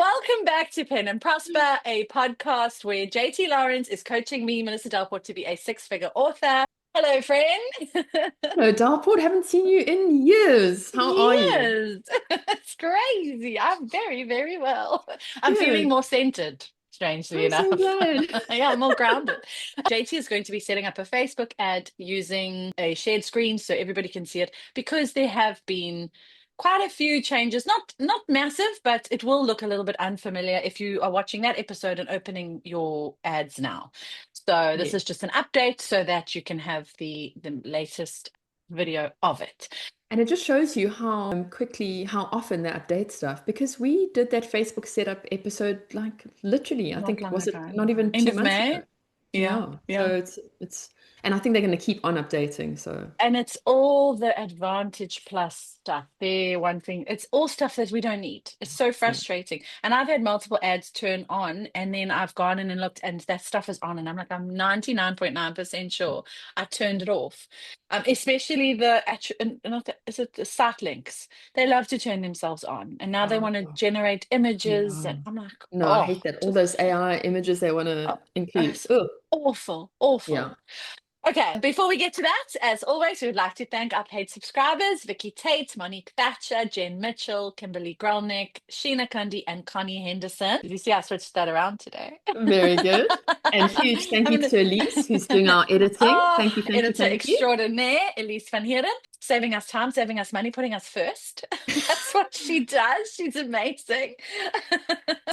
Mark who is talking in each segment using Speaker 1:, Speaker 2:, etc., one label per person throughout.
Speaker 1: Welcome back to Pen and Prosper, a podcast where JT Lawrence is coaching me, Melissa Delport, to be a six-figure author. Hello, friend.
Speaker 2: Hello, Delport. Haven't seen you in years. How are you?
Speaker 1: Yes, it's crazy. I'm very, very well. I'm feeling
Speaker 2: Good.
Speaker 1: more centered, strangely
Speaker 2: I'm so
Speaker 1: enough.
Speaker 2: glad.
Speaker 1: Yeah, I'm more grounded. JT is going to be setting up a Facebook ad using a shared screen so everybody can see it because there have been quite a few changes, not massive, but it will look a little bit unfamiliar if you are watching that episode and opening your ads now. So this
Speaker 2: Yeah.
Speaker 1: is just an update so that you can have the latest video of it.
Speaker 2: And it just shows you how quickly, how often they update stuff because we did that Facebook setup episode like literally, I
Speaker 1: Not
Speaker 2: think,
Speaker 1: long
Speaker 2: was it
Speaker 1: ago.
Speaker 2: not even
Speaker 1: End
Speaker 2: two
Speaker 1: of
Speaker 2: months
Speaker 1: May.
Speaker 2: ago?
Speaker 1: Yeah,
Speaker 2: Yeah.
Speaker 1: yeah.
Speaker 2: So and I think they're going to keep on updating. So
Speaker 1: And it's all the Advantage Plus stuff. They're one thing. It's all stuff that we don't need. It's so
Speaker 2: yeah.
Speaker 1: frustrating. And I've had multiple ads turn on, and then I've gone in and looked, and that stuff is on, and I'm like, I'm 99.9% sure I turned it off. Especially not is it the site links? They love to turn themselves on, and now they want to
Speaker 2: Oh,
Speaker 1: generate images,
Speaker 2: yeah.
Speaker 1: and I'm like,
Speaker 2: No, I
Speaker 1: oh,
Speaker 2: hate that. All
Speaker 1: just
Speaker 2: those AI images they want to
Speaker 1: oh,
Speaker 2: include.
Speaker 1: it's
Speaker 2: Oh,
Speaker 1: awful, awful.
Speaker 2: yeah.
Speaker 1: Okay, before we get to that, as always, we would like to thank our paid subscribers, Vicky Tait, Monique Thatcher, Jenn Mitchell, Kimberly Grolnick, Sheena Cundy, and Connie Henderson. Did you see I switched that around today?
Speaker 2: Very good. And huge thank
Speaker 1: I'm
Speaker 2: you
Speaker 1: gonna
Speaker 2: to Elise, who's doing our editing.
Speaker 1: Oh,
Speaker 2: Thank you, thank you,
Speaker 1: editor
Speaker 2: thank you.
Speaker 1: extraordinaire, Elize van Heerden, saving us time, saving us money, putting us first. That's what she does. She's amazing.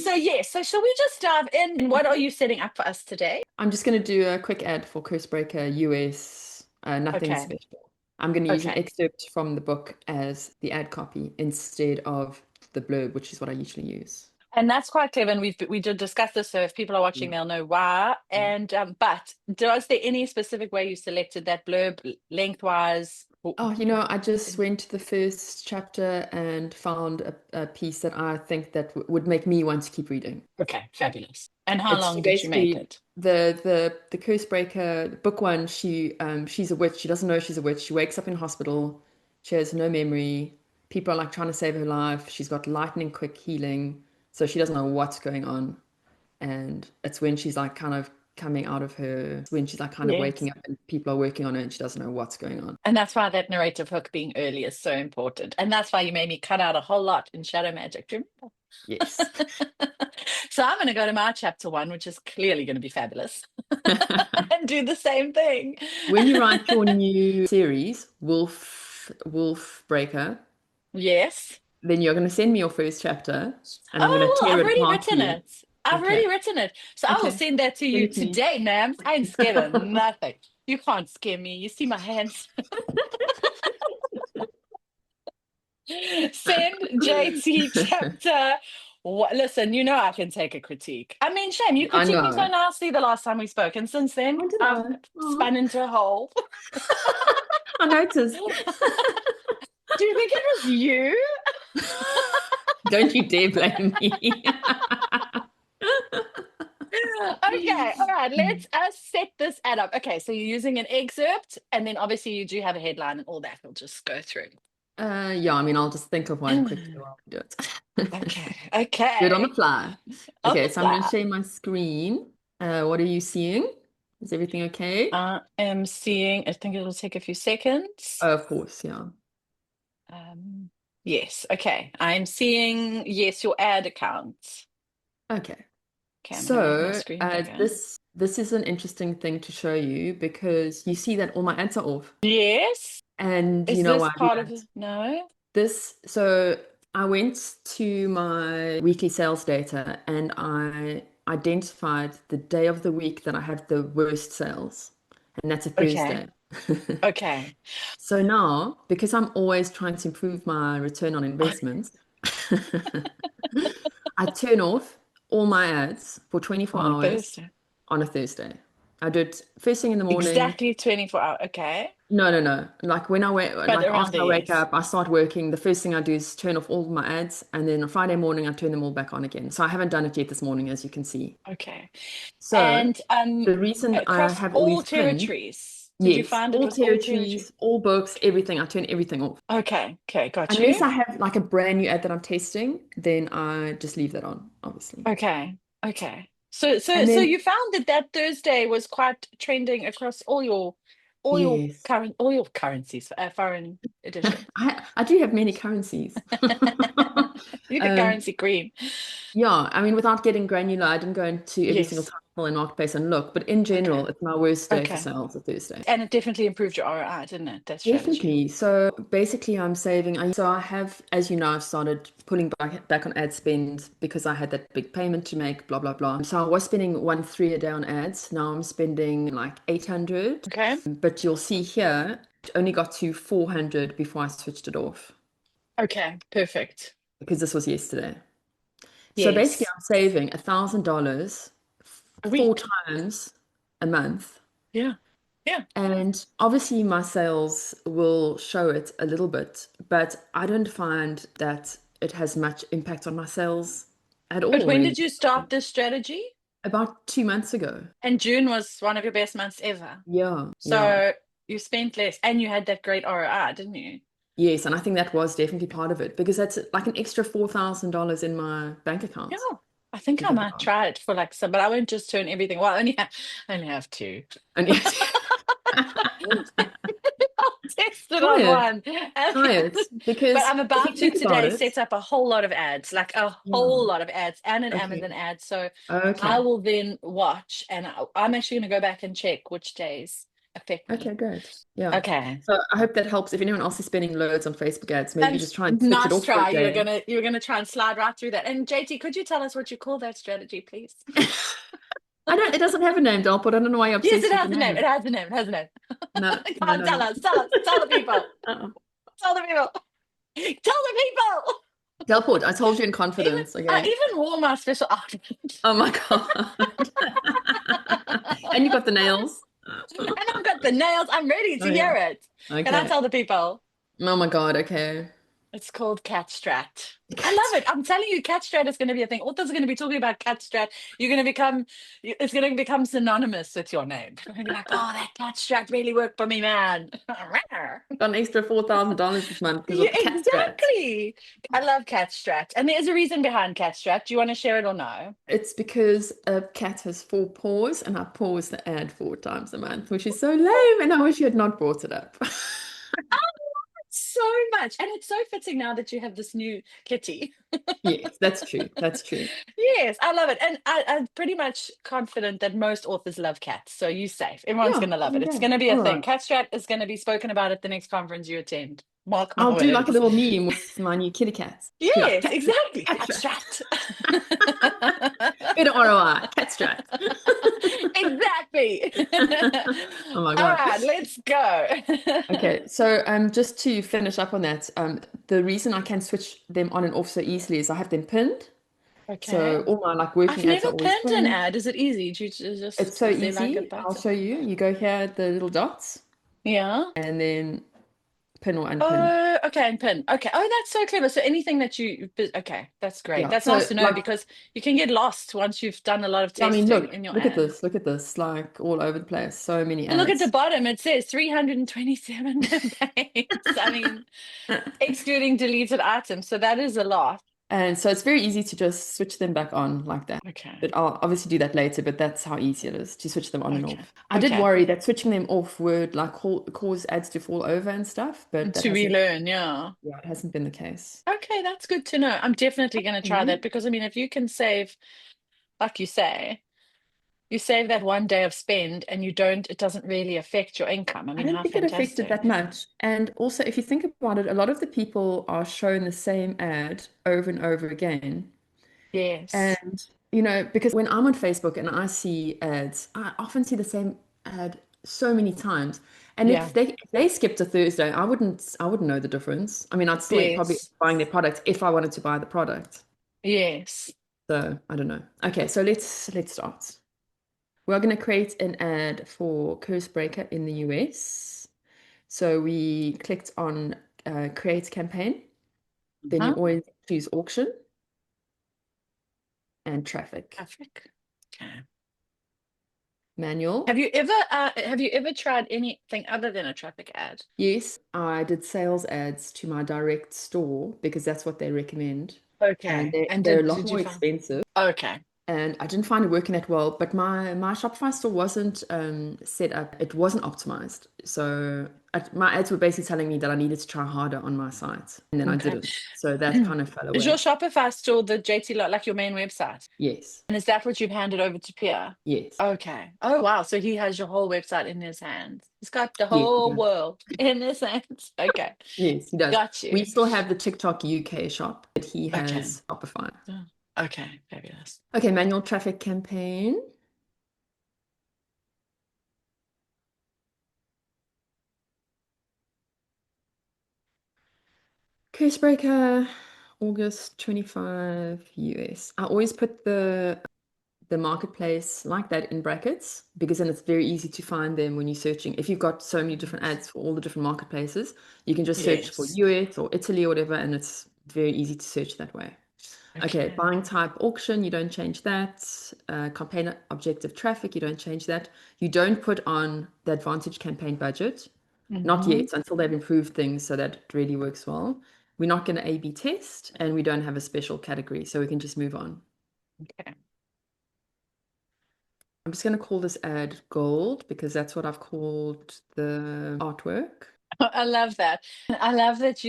Speaker 1: So shall we just dive in? What are you setting up for us today?
Speaker 2: I'm just going to do a quick ad for Cursebreaker US, nothing
Speaker 1: Okay,
Speaker 2: special. I'm going to use an
Speaker 1: okay.
Speaker 2: excerpt from the book as the ad copy instead of the blurb, which is what I usually use.
Speaker 1: And that's quite clever. And we did discuss this, so if people are watching,
Speaker 2: Yeah.
Speaker 1: they'll know why.
Speaker 2: Yeah.
Speaker 1: And but was there any specific way you selected that blurb lengthwise?
Speaker 2: Oh, I just went to the first chapter and found a piece that I think that would make me want to keep reading.
Speaker 1: Okay, fabulous. And how
Speaker 2: It's
Speaker 1: long did you make
Speaker 2: basically
Speaker 1: it?
Speaker 2: the Cursebreaker book one. She's a witch. She doesn't know she's a witch. She wakes up in hospital. She has no memory. People are like trying to save her life. She's got lightning quick healing, so she doesn't know what's going on. And it's when she's like kind of coming out of her, when she's like kind of
Speaker 1: Yes.
Speaker 2: waking up and people are working on her and she doesn't know what's going on.
Speaker 1: And that's why that narrative hook being early is so important. And that's why you made me cut out a whole lot in Shadow Magic. Do you
Speaker 2: Yes.
Speaker 1: remember? So I'm going to go to my chapter one, which is clearly going to be fabulous, and do the same thing.
Speaker 2: When you write your new series, Wolf Breaker,
Speaker 1: Yes.
Speaker 2: then you're going to send me your first chapter and I'm going to
Speaker 1: Oh, well,
Speaker 2: tear
Speaker 1: I've
Speaker 2: it
Speaker 1: already
Speaker 2: apart for
Speaker 1: written
Speaker 2: you.
Speaker 1: it. I've
Speaker 2: Okay.
Speaker 1: already written it. So I will
Speaker 2: Okay.
Speaker 1: send that to
Speaker 2: Send
Speaker 1: you
Speaker 2: it to me.
Speaker 1: today, ma'am. I ain't scared of nothing. You can't scare me. You see my hands. Send JT chapter. Listen, you know I can take a critique. I mean, shame you
Speaker 2: I
Speaker 1: critiqued me so
Speaker 2: know.
Speaker 1: nicely the last time we spoke, and since then
Speaker 2: I don't
Speaker 1: I've
Speaker 2: know. Oh.
Speaker 1: spun into a hole.
Speaker 2: I noticed.
Speaker 1: Do you think it was you?
Speaker 2: Don't you dare blame me.
Speaker 1: Okay, all right, let's set this ad up. Okay, so you're using an excerpt, and then obviously you do have a headline and all that. We'll just go through.
Speaker 2: Yeah, I mean, I'll just think of one quickly while we do it.
Speaker 1: Okay,
Speaker 2: Do it on the
Speaker 1: okay.
Speaker 2: fly.
Speaker 1: On
Speaker 2: Okay,
Speaker 1: the
Speaker 2: so I'm going to
Speaker 1: fly.
Speaker 2: share my screen. What are you seeing? Is everything okay?
Speaker 1: I am seeing, I think it'll take a few seconds.
Speaker 2: Oh, of course, yeah.
Speaker 1: Um, yes, okay. I'm seeing, yes, your ad account.
Speaker 2: Okay.
Speaker 1: Okay, I'm going to make my
Speaker 2: So
Speaker 1: screen bigger.
Speaker 2: this is an interesting thing to show you because you see that all my ads are off.
Speaker 1: Yes.
Speaker 2: And you
Speaker 1: Is
Speaker 2: know
Speaker 1: this
Speaker 2: why I do
Speaker 1: part of
Speaker 2: that?
Speaker 1: no?
Speaker 2: So I went to my weekly sales data and I identified the day of the week that I had the worst sales, and that's a
Speaker 1: Okay,
Speaker 2: Thursday.
Speaker 1: okay.
Speaker 2: So now, because I'm always trying to improve my return on investment, I turn off all my ads for 24
Speaker 1: On a
Speaker 2: hours
Speaker 1: Thursday.
Speaker 2: on a Thursday. I do it first thing in the morning.
Speaker 1: Exactly 24 hours. Okay.
Speaker 2: No, no, no. Like when I wake,
Speaker 1: But
Speaker 2: like
Speaker 1: around
Speaker 2: after
Speaker 1: there,
Speaker 2: I wake
Speaker 1: yes.
Speaker 2: up, I start working. The first thing I do is turn off all my ads, and then on Friday morning I turn them all back on again. So I haven't done it yet this morning, as you can see.
Speaker 1: Okay.
Speaker 2: So
Speaker 1: And
Speaker 2: the reason I
Speaker 1: across
Speaker 2: have all
Speaker 1: all
Speaker 2: these pinned,
Speaker 1: territories. Did you
Speaker 2: Yes,
Speaker 1: find it
Speaker 2: all
Speaker 1: was all territory?
Speaker 2: territories, all books, everything. I turn everything off.
Speaker 1: Okay, okay, got
Speaker 2: Unless
Speaker 1: you.
Speaker 2: I have like a brand new ad that I'm testing, then I just leave that on, obviously.
Speaker 1: Okay, okay. So
Speaker 2: And
Speaker 1: so
Speaker 2: then,
Speaker 1: you found that that Thursday was quite trending across
Speaker 2: yes,
Speaker 1: all your currencies, foreign editions.
Speaker 2: I do have many currencies.
Speaker 1: You're the
Speaker 2: Um,
Speaker 1: currency queen.
Speaker 2: yeah, I mean, without getting granular, I didn't go into every single
Speaker 1: Yes.
Speaker 2: title and marketplace and look, but in
Speaker 1: Okay.
Speaker 2: general, it's my worst day for
Speaker 1: Okay.
Speaker 2: sales, a Thursday.
Speaker 1: And it definitely improved your ROI, didn't it? That strategy.
Speaker 2: Definitely. So basically, I'm saving. So I have, as you know, I've started pulling back on ad spend because I had that big payment to make, blah, blah, blah. So I was spending 1.3 a day on ads. Now I'm spending like 800.
Speaker 1: Okay.
Speaker 2: But you'll see here, it only got to 400 before I switched it off
Speaker 1: Okay. Perfect.
Speaker 2: because this was yesterday. So basically,
Speaker 1: Yes.
Speaker 2: I'm saving $1,000
Speaker 1: A
Speaker 2: four
Speaker 1: week.
Speaker 2: times a month.
Speaker 1: Yeah. Yeah.
Speaker 2: And obviously, my sales will show it a little bit, but I don't find that it has much impact on my sales at
Speaker 1: But
Speaker 2: all,
Speaker 1: when
Speaker 2: really.
Speaker 1: did you start this strategy?
Speaker 2: About 2 months ago.
Speaker 1: And June was one of your best months ever.
Speaker 2: Yeah, yeah.
Speaker 1: So you spent less and you had that great ROI, didn't you?
Speaker 2: Yes, and I think that was definitely part of it because that's like an extra $4,000 in my bank
Speaker 1: Yeah.
Speaker 2: account
Speaker 1: I think
Speaker 2: to
Speaker 1: I
Speaker 2: think
Speaker 1: might
Speaker 2: about.
Speaker 1: try it for like some, but I won't just turn everything. Well, I only have two.
Speaker 2: And yes,
Speaker 1: I'll test it
Speaker 2: try
Speaker 1: on
Speaker 2: it,
Speaker 1: one.
Speaker 2: try it.
Speaker 1: But
Speaker 2: Because
Speaker 1: I'm
Speaker 2: if you
Speaker 1: about to
Speaker 2: think about
Speaker 1: today
Speaker 2: it,
Speaker 1: set up a whole lot of ads, like a
Speaker 2: yeah,
Speaker 1: whole lot of ads and an
Speaker 2: okay,
Speaker 1: Amazon ad. So I
Speaker 2: okay.
Speaker 1: will then watch and I'm actually going to go back and check which days affect me.
Speaker 2: Okay, great. Yeah.
Speaker 1: Okay.
Speaker 2: So I hope that helps. If anyone else is spending loads on Facebook ads, maybe
Speaker 1: And
Speaker 2: just try and switch it
Speaker 1: nice
Speaker 2: off for a
Speaker 1: try.
Speaker 2: day.
Speaker 1: You're gonna try and slide right through that. And JT, could you tell us what you call that strategy, please?
Speaker 2: I don't, it doesn't have a name, Delport. I don't know why you're
Speaker 1: Yes,
Speaker 2: obsessed
Speaker 1: it
Speaker 2: with the
Speaker 1: has a name. It
Speaker 2: name.
Speaker 1: has a name. It has a name.
Speaker 2: No,
Speaker 1: Come
Speaker 2: no,
Speaker 1: on, tell
Speaker 2: no.
Speaker 1: us. Tell us. Tell the people.
Speaker 2: Uh-uh.
Speaker 1: Tell the people. Tell the people.
Speaker 2: Delport, I told you in
Speaker 1: Even
Speaker 2: confidence,
Speaker 1: I
Speaker 2: okay?
Speaker 1: even wore my special outfit.
Speaker 2: Oh my God. And you got the nails.
Speaker 1: And I've got the nails. I'm ready
Speaker 2: Oh
Speaker 1: to
Speaker 2: yeah.
Speaker 1: hear it. Can I
Speaker 2: Okay.
Speaker 1: tell the people?
Speaker 2: Oh my God, okay.
Speaker 1: It's called cat strat. I love it. I'm telling you, cat strat is going to be a thing. Authors are going to be talking about cat strat. You're going to become, it's going to become synonymous with your name. You're going to be like, oh, that cat strat really worked for me, man.
Speaker 2: Got an extra $4,000 this month because
Speaker 1: Yeah,
Speaker 2: of the cat strat.
Speaker 1: exactly. I love cat strat. And there's a reason behind cat strat. Do you want to share it or no?
Speaker 2: It's because a cat has 4 paws and I pause the ad 4 times a month, which is so lame. And I wish you had not brought it up.
Speaker 1: So much. And it's so fitting now that you have this new kitty.
Speaker 2: Yes, that's true. That's true.
Speaker 1: Yes, I love it. And I'm pretty much confident that most authors love cats. So you safe. Everyone's
Speaker 2: Yeah,
Speaker 1: going to love
Speaker 2: there
Speaker 1: it.
Speaker 2: you
Speaker 1: It's
Speaker 2: go.
Speaker 1: going to be a
Speaker 2: All
Speaker 1: thing.
Speaker 2: right.
Speaker 1: Cat strat is going to be spoken about at the next conference you attend. Mark my
Speaker 2: I'll do like a
Speaker 1: words.
Speaker 2: little meme with my new kitty cats. Be like,
Speaker 1: Yes,
Speaker 2: cat strat,
Speaker 1: exactly.
Speaker 2: cat
Speaker 1: Cat
Speaker 2: strat.
Speaker 1: strat.
Speaker 2: Better ROI, cat strat.
Speaker 1: Exactly.
Speaker 2: Oh my
Speaker 1: All
Speaker 2: God.
Speaker 1: right, let's go.
Speaker 2: Okay, so just to finish up on that, the reason I can switch them on and off so easily is I have them pinned.
Speaker 1: Okay.
Speaker 2: So all my like
Speaker 1: I've
Speaker 2: working ads are
Speaker 1: never
Speaker 2: always
Speaker 1: pinned an
Speaker 2: pinned.
Speaker 1: ad. Is it easy? Do you
Speaker 2: It's
Speaker 1: just,
Speaker 2: so
Speaker 1: is there like a
Speaker 2: easy. I'll
Speaker 1: button?
Speaker 2: show you. You go here, the little dots,
Speaker 1: Yeah.
Speaker 2: and then pin or unpin.
Speaker 1: Oh, okay, and pin. Okay. Oh, that's so clever. So anything that okay, that's great.
Speaker 2: Yeah.
Speaker 1: That's nice
Speaker 2: So
Speaker 1: to know
Speaker 2: like,
Speaker 1: because you can get lost once you've done a lot of
Speaker 2: I mean,
Speaker 1: testing
Speaker 2: look,
Speaker 1: in your
Speaker 2: look at
Speaker 1: ad.
Speaker 2: this. Look at this. Like all over the place. So many
Speaker 1: But look at the
Speaker 2: ads.
Speaker 1: bottom, it says 327 campaigns. I mean, excluding deleted items. So that is a lot.
Speaker 2: And so it's very easy to just switch them back on like that.
Speaker 1: Okay.
Speaker 2: But I'll obviously do that later, but that's how easy it is to switch them on and
Speaker 1: Okay.
Speaker 2: off. I did
Speaker 1: Okay.
Speaker 2: worry that switching them off would like cause ads to fall over and stuff, but
Speaker 1: And
Speaker 2: that
Speaker 1: to
Speaker 2: hasn't,
Speaker 1: relearn, yeah.
Speaker 2: yeah, it hasn't been the case.
Speaker 1: Okay, that's good to know. I'm definitely going to try
Speaker 2: Okay.
Speaker 1: that because I mean, if you can save, like you say, you save that one day of spend and it doesn't really affect your income. I
Speaker 2: I
Speaker 1: mean,
Speaker 2: don't
Speaker 1: how
Speaker 2: think it affected
Speaker 1: fantastic.
Speaker 2: that much. And also, if you think about it, a lot of the people are shown the same ad over and over again.
Speaker 1: Yes.
Speaker 2: And, because when I'm on Facebook and I see ads, I often see the same ad so many times. And
Speaker 1: Yeah.
Speaker 2: if they skipped a Thursday, I wouldn't know the difference. I mean, I'd still probably
Speaker 1: Yes.
Speaker 2: buying their product if I wanted to buy the product.
Speaker 1: Yes.
Speaker 2: So I don't know. Okay, so let's start. We're going to create an ad for Curse Breaker in the US. So we clicked on create campaign. Then you
Speaker 1: Huh?
Speaker 2: always choose auction and traffic.
Speaker 1: Traffic. Okay.
Speaker 2: Manual.
Speaker 1: Have you ever tried anything other than a traffic ad?
Speaker 2: Yes, I did sales ads to my direct store because that's what they recommend. And
Speaker 1: Okay. And
Speaker 2: they're
Speaker 1: did
Speaker 2: a lot
Speaker 1: did you
Speaker 2: more
Speaker 1: find?
Speaker 2: expensive.
Speaker 1: Okay.
Speaker 2: And I didn't find it working that well, but my Shopify store wasn't set up. It wasn't optimized. So my ads were basically telling me that I needed to try harder on my site, and then I
Speaker 1: Okay.
Speaker 2: didn't. So that kind of fell
Speaker 1: Is your
Speaker 2: away.
Speaker 1: Shopify store the JT lot, like your main website?
Speaker 2: Yes,
Speaker 1: And is that what you've handed over to Pierre?
Speaker 2: yes,
Speaker 1: Okay. Oh wow. So he has your whole website in his hands. He's got the
Speaker 2: yes, he
Speaker 1: whole
Speaker 2: does.
Speaker 1: world in his hands. Okay.
Speaker 2: Yes, he does.
Speaker 1: Got
Speaker 2: We
Speaker 1: you.
Speaker 2: still have the TikTok UK shop, but he
Speaker 1: Okay.
Speaker 2: has Shopify.
Speaker 1: Oh, okay. Fabulous.
Speaker 2: Okay, manual traffic campaign. Cursebreaker, August 25 US. I always put the marketplace like that in brackets because then it's very easy to find them when you're searching. If you've got so many different ads for all the different marketplaces, you can just search for
Speaker 1: Yes.
Speaker 2: US or Italy or whatever, and it's very easy to search that way. Okay,
Speaker 1: Okay.
Speaker 2: buying type auction, you don't change that. Campaign objective traffic, you don't change that. You don't put on the advantage campaign budget. Not
Speaker 1: Hmm.
Speaker 2: yet, until they've improved things so that it really works well. We're not going to A/B test, and we don't have a special category, so we can just move on.
Speaker 1: Okay.
Speaker 2: I'm just going to call this ad gold because that's what I've called the artwork.
Speaker 1: I love that. I love that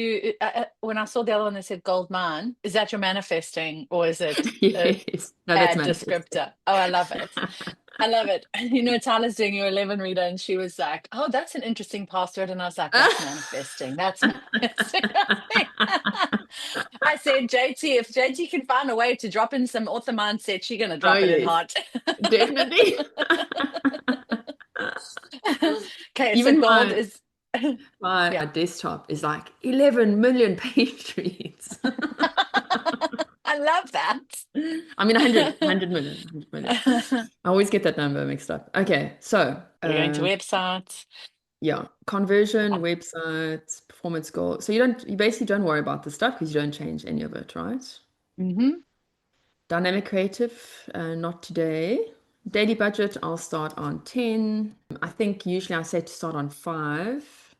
Speaker 1: when I saw the other one that said gold mine, is that your manifesting or is it a
Speaker 2: Yes. No, that's
Speaker 1: ad
Speaker 2: manifesting.
Speaker 1: descriptor? Oh, I love it. I love it. Tyler's doing your 11 reader, and she was like, "Oh, that's an interesting password," and I was like, "That's manifesting. That's manifesting." I said, "JT, if JT can find a way to drop in some author mindset, she's gonna
Speaker 2: Oh,
Speaker 1: drop it in
Speaker 2: yes,
Speaker 1: hot."
Speaker 2: definitely.
Speaker 1: Okay, so
Speaker 2: Even
Speaker 1: gold is,
Speaker 2: my
Speaker 1: yeah.
Speaker 2: desktop is like 11 million page reads.
Speaker 1: I love that.
Speaker 2: I mean, 100 million, 100 million. I always get that number mixed up. Okay, so
Speaker 1: We're going to websites.
Speaker 2: yeah, conversion, websites, performance goal. So you basically don't worry about the stuff because you don't change any of it, right?
Speaker 1: Mm-hmm.
Speaker 2: Dynamic creative, not today. Daily budget, I'll start on 10. I think usually I say to start on 5,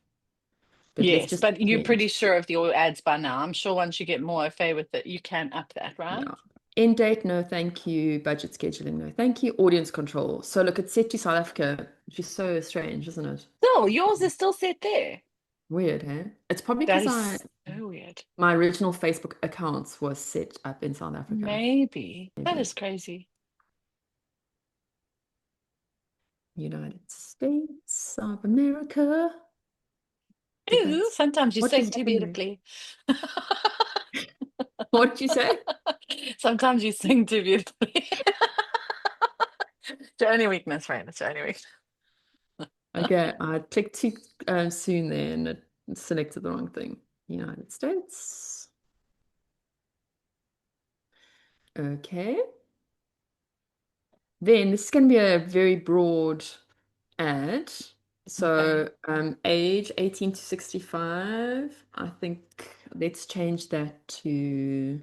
Speaker 2: but let's
Speaker 1: Yes,
Speaker 2: just
Speaker 1: but you're
Speaker 2: pretend.
Speaker 1: pretty sure of your ads by now. I'm sure once you get more au with it, you can up that, right?
Speaker 2: Yeah. End date, no thank you. Budget scheduling, no thank you. Audience control. So look, it's set to South Africa, which is so strange, isn't it?
Speaker 1: No, yours is still set there.
Speaker 2: Weird, hey? It's probably
Speaker 1: That
Speaker 2: because
Speaker 1: is so weird.
Speaker 2: my original Facebook accounts was set up in South Africa.
Speaker 1: Maybe. That
Speaker 2: Maybe.
Speaker 1: is crazy.
Speaker 2: United States of America. Did
Speaker 1: Ooh,
Speaker 2: that?
Speaker 1: sometimes you
Speaker 2: What just
Speaker 1: sing too
Speaker 2: happened there?
Speaker 1: beautifully.
Speaker 2: What did you say?
Speaker 1: Sometimes you sing too beautifully. It's your only weakness, right? It's your only weakness.
Speaker 2: Okay, I clicked too soon there and it selected the wrong thing. United States. Okay. Then this is going to be a very broad ad.
Speaker 1: Okay.
Speaker 2: So age 18 to 65. I think let's change that to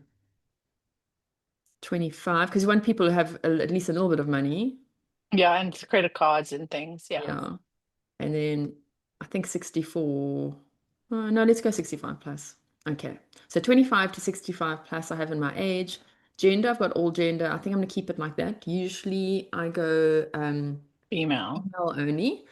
Speaker 2: 25 because we want people to have at least a little bit of money.
Speaker 1: Yeah, and credit cards and things. Yeah.
Speaker 2: Yeah. And then I think 64. No, let's go 65 plus. Okay. So 25 to 65 plus I have in my age. Gender, I've got all gender. I think I'm going to keep it like that. Usually I go
Speaker 1: Female.
Speaker 2: female only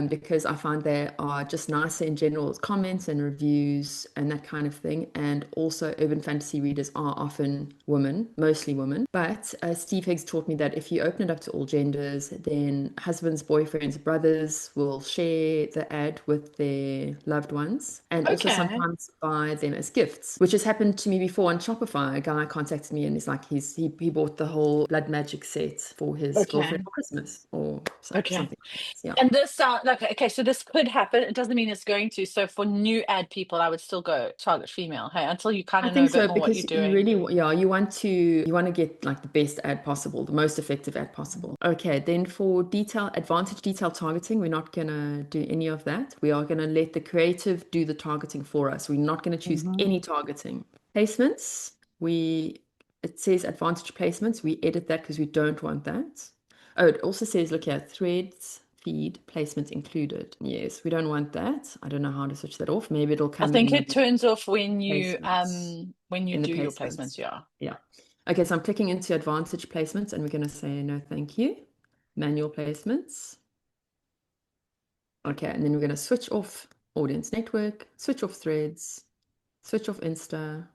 Speaker 2: because I find they are just nicer in general as comments and reviews and that kind of thing. And also, urban fantasy readers are often women, mostly women. But Steve Higgs taught me that if you open it up to all genders, then husbands, boyfriends, brothers will share the ad with their loved ones and also
Speaker 1: Okay.
Speaker 2: sometimes buy them as gifts, which has happened to me before on Shopify. A guy contacted me and he's like, he bought the whole blood magic set for his girlfriend
Speaker 1: Okay.
Speaker 2: for Christmas or
Speaker 1: Okay.
Speaker 2: something like this. Yeah.
Speaker 1: And this sound like okay, so this could happen. It doesn't mean it's going to. So for new ad people, I would still go target female. Hey, until you kind
Speaker 2: I
Speaker 1: of know
Speaker 2: think
Speaker 1: a bit
Speaker 2: so
Speaker 1: more what you're
Speaker 2: because you
Speaker 1: doing.
Speaker 2: really, yeah, you want to get like the best ad possible, the most effective ad possible. Okay, then for advantage detail targeting, we're not gonna do any of that. We are gonna let the creative do the targeting for us. We're not gonna choose
Speaker 1: Hmm.
Speaker 2: any targeting. Placements, it says advantage placements. We edit that because we don't want that. Oh, it also says, look here, threads, feed, placement included. Yes, we don't want that. I don't know how to switch that off. Maybe it'll
Speaker 1: I
Speaker 2: come
Speaker 1: think
Speaker 2: in
Speaker 1: it
Speaker 2: the
Speaker 1: turns off
Speaker 2: placements.
Speaker 1: when you
Speaker 2: In the
Speaker 1: do your placements,
Speaker 2: placements.
Speaker 1: yeah.
Speaker 2: Yeah. Okay, so I'm clicking into advantage placements and we're going to say no, thank you. Manual placements. Okay, and then we're going to switch off audience network, switch off threads, switch off Insta.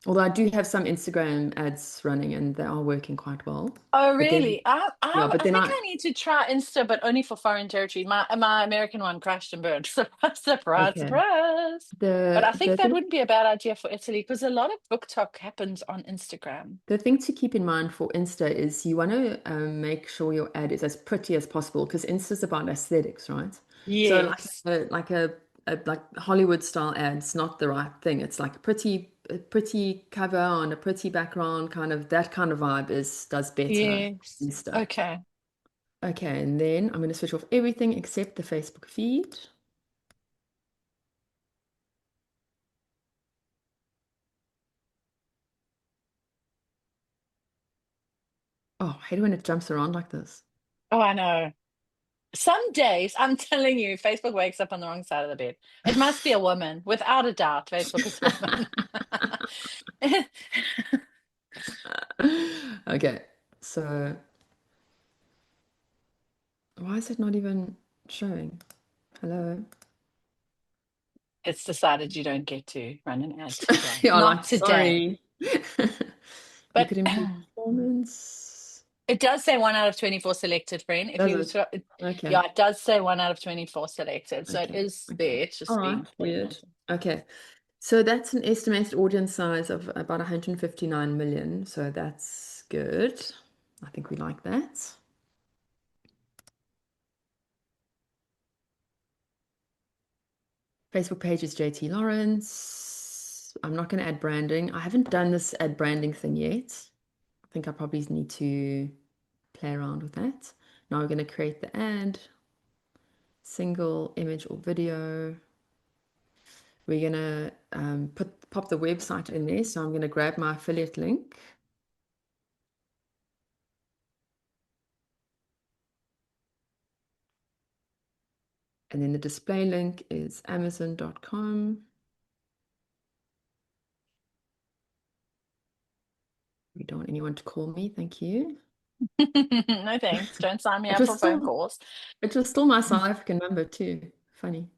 Speaker 2: Although I do have some Instagram ads running and they are working quite well.
Speaker 1: Oh,
Speaker 2: But then,
Speaker 1: really? I,
Speaker 2: yeah,
Speaker 1: I
Speaker 2: but
Speaker 1: I
Speaker 2: then
Speaker 1: think
Speaker 2: I,
Speaker 1: I need to try Insta, but only for foreign territory. My American one crashed and burned. Surprise, surprise,
Speaker 2: okay.
Speaker 1: surprise. But I
Speaker 2: The
Speaker 1: think that
Speaker 2: thing
Speaker 1: wouldn't be a bad idea for Italy because a lot of book talk happens on Instagram.
Speaker 2: The thing to keep in mind for Insta is you want to make sure your ad is as pretty as possible because Insta's about aesthetics, right? So
Speaker 1: Yes.
Speaker 2: like Hollywood style ads, not the right thing. It's like a pretty cover on a pretty background, kind of that kind of vibe is does better
Speaker 1: Yes.
Speaker 2: Insta.
Speaker 1: Okay.
Speaker 2: Okay, and then I'm going to switch off everything except the Facebook feed. Oh, I hate when it jumps around like this.
Speaker 1: Oh, I know. Some days, I'm telling you, Facebook wakes up on the wrong side of the bed. It must be a woman. Without a doubt, Facebook is a woman.
Speaker 2: Okay, so why is it not even showing? Hello?
Speaker 1: It's decided you don't get to run an ad today.
Speaker 2: You're
Speaker 1: Not
Speaker 2: like,
Speaker 1: today.
Speaker 2: sorry. You
Speaker 1: But
Speaker 2: could improve performance.
Speaker 1: it does say 1 out of 24 selected, friend. If
Speaker 2: Does
Speaker 1: you,
Speaker 2: it? Okay.
Speaker 1: yeah, it does say 1 out of 24 selected. So it
Speaker 2: Okay.
Speaker 1: is
Speaker 2: Okay.
Speaker 1: there. It's
Speaker 2: All
Speaker 1: just
Speaker 2: right.
Speaker 1: being played
Speaker 2: Weird.
Speaker 1: nonsense.
Speaker 2: Okay. So that's an estimated audience size of about 159 million. So that's good. I think we like that. Facebook page is JT Lawrence. I'm not going to add branding. I haven't done this ad branding thing yet. I think I probably need to play around with that. Now we're going to create the ad, single image or video. We're gonna pop the website in there. So I'm gonna grab my affiliate link. And then the display link is amazon.com. We don't want anyone to call me, thank you.
Speaker 1: No thanks. Don't sign me
Speaker 2: It
Speaker 1: up
Speaker 2: was
Speaker 1: for phone
Speaker 2: still
Speaker 1: calls.
Speaker 2: it was still my South African number too. Funny.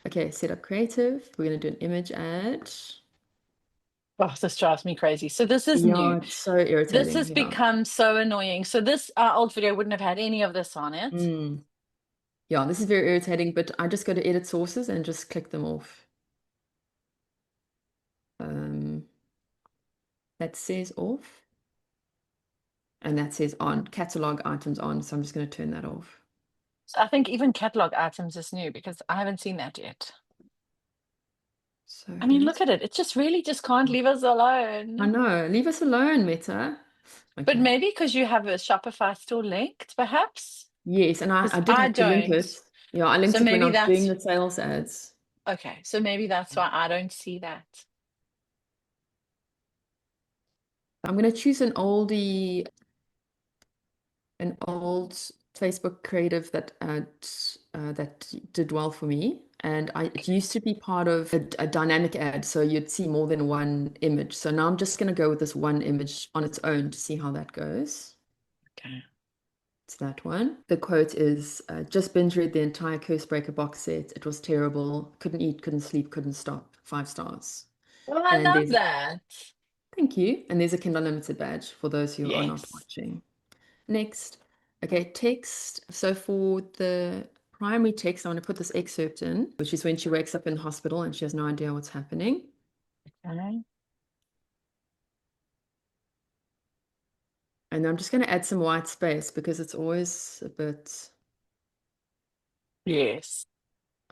Speaker 2: Okay, set up creative. We're gonna do an image ad.
Speaker 1: Oh, this drives me crazy. So this is
Speaker 2: Yeah,
Speaker 1: new.
Speaker 2: it's so
Speaker 1: This
Speaker 2: irritating.
Speaker 1: has
Speaker 2: Yeah.
Speaker 1: become so annoying. So this old video wouldn't have had any of this on it.
Speaker 2: Mm. Yeah, this is very irritating, but I just go to edit sources and just click them off. Um, that says off. And that says on, catalog items on. So I'm just going to turn that off.
Speaker 1: So I think even catalog items is new because I haven't seen that yet.
Speaker 2: So
Speaker 1: I mean, look
Speaker 2: edit.
Speaker 1: at it. It just really just can't leave us
Speaker 2: I
Speaker 1: alone.
Speaker 2: know. Leave us alone, Meta.
Speaker 1: But
Speaker 2: Okay.
Speaker 1: maybe because you have a Shopify store linked, perhaps?
Speaker 2: Yes, and I
Speaker 1: Because
Speaker 2: did
Speaker 1: I
Speaker 2: have to link
Speaker 1: don't.
Speaker 2: it. Yeah, I
Speaker 1: So
Speaker 2: linked it when I
Speaker 1: maybe
Speaker 2: was doing
Speaker 1: that's
Speaker 2: the sales ads.
Speaker 1: okay. So maybe that's why I don't see that.
Speaker 2: I'm going to choose an old Facebook creative that did well for me. And it used to be part of a dynamic ad, so you'd see more than one image. So now I'm just going to go with this one image on its own to see how that goes.
Speaker 1: Okay.
Speaker 2: It's that one. The quote is just binge read the entire Cursebreaker box set. It was terrible. Couldn't eat, couldn't sleep, couldn't stop. 5 stars.
Speaker 1: Well, I
Speaker 2: And
Speaker 1: love
Speaker 2: there's
Speaker 1: that.
Speaker 2: thank you. And there's a Kindle Unlimited badge for those who are not
Speaker 1: Yes.
Speaker 2: watching. Next. Okay, text. So for the primary text, I want to put this excerpt in, which is when she wakes up in the hospital and she has no idea what's happening.
Speaker 1: Okay.
Speaker 2: And I'm just going to add some white space because it's always a bit,
Speaker 1: Yes.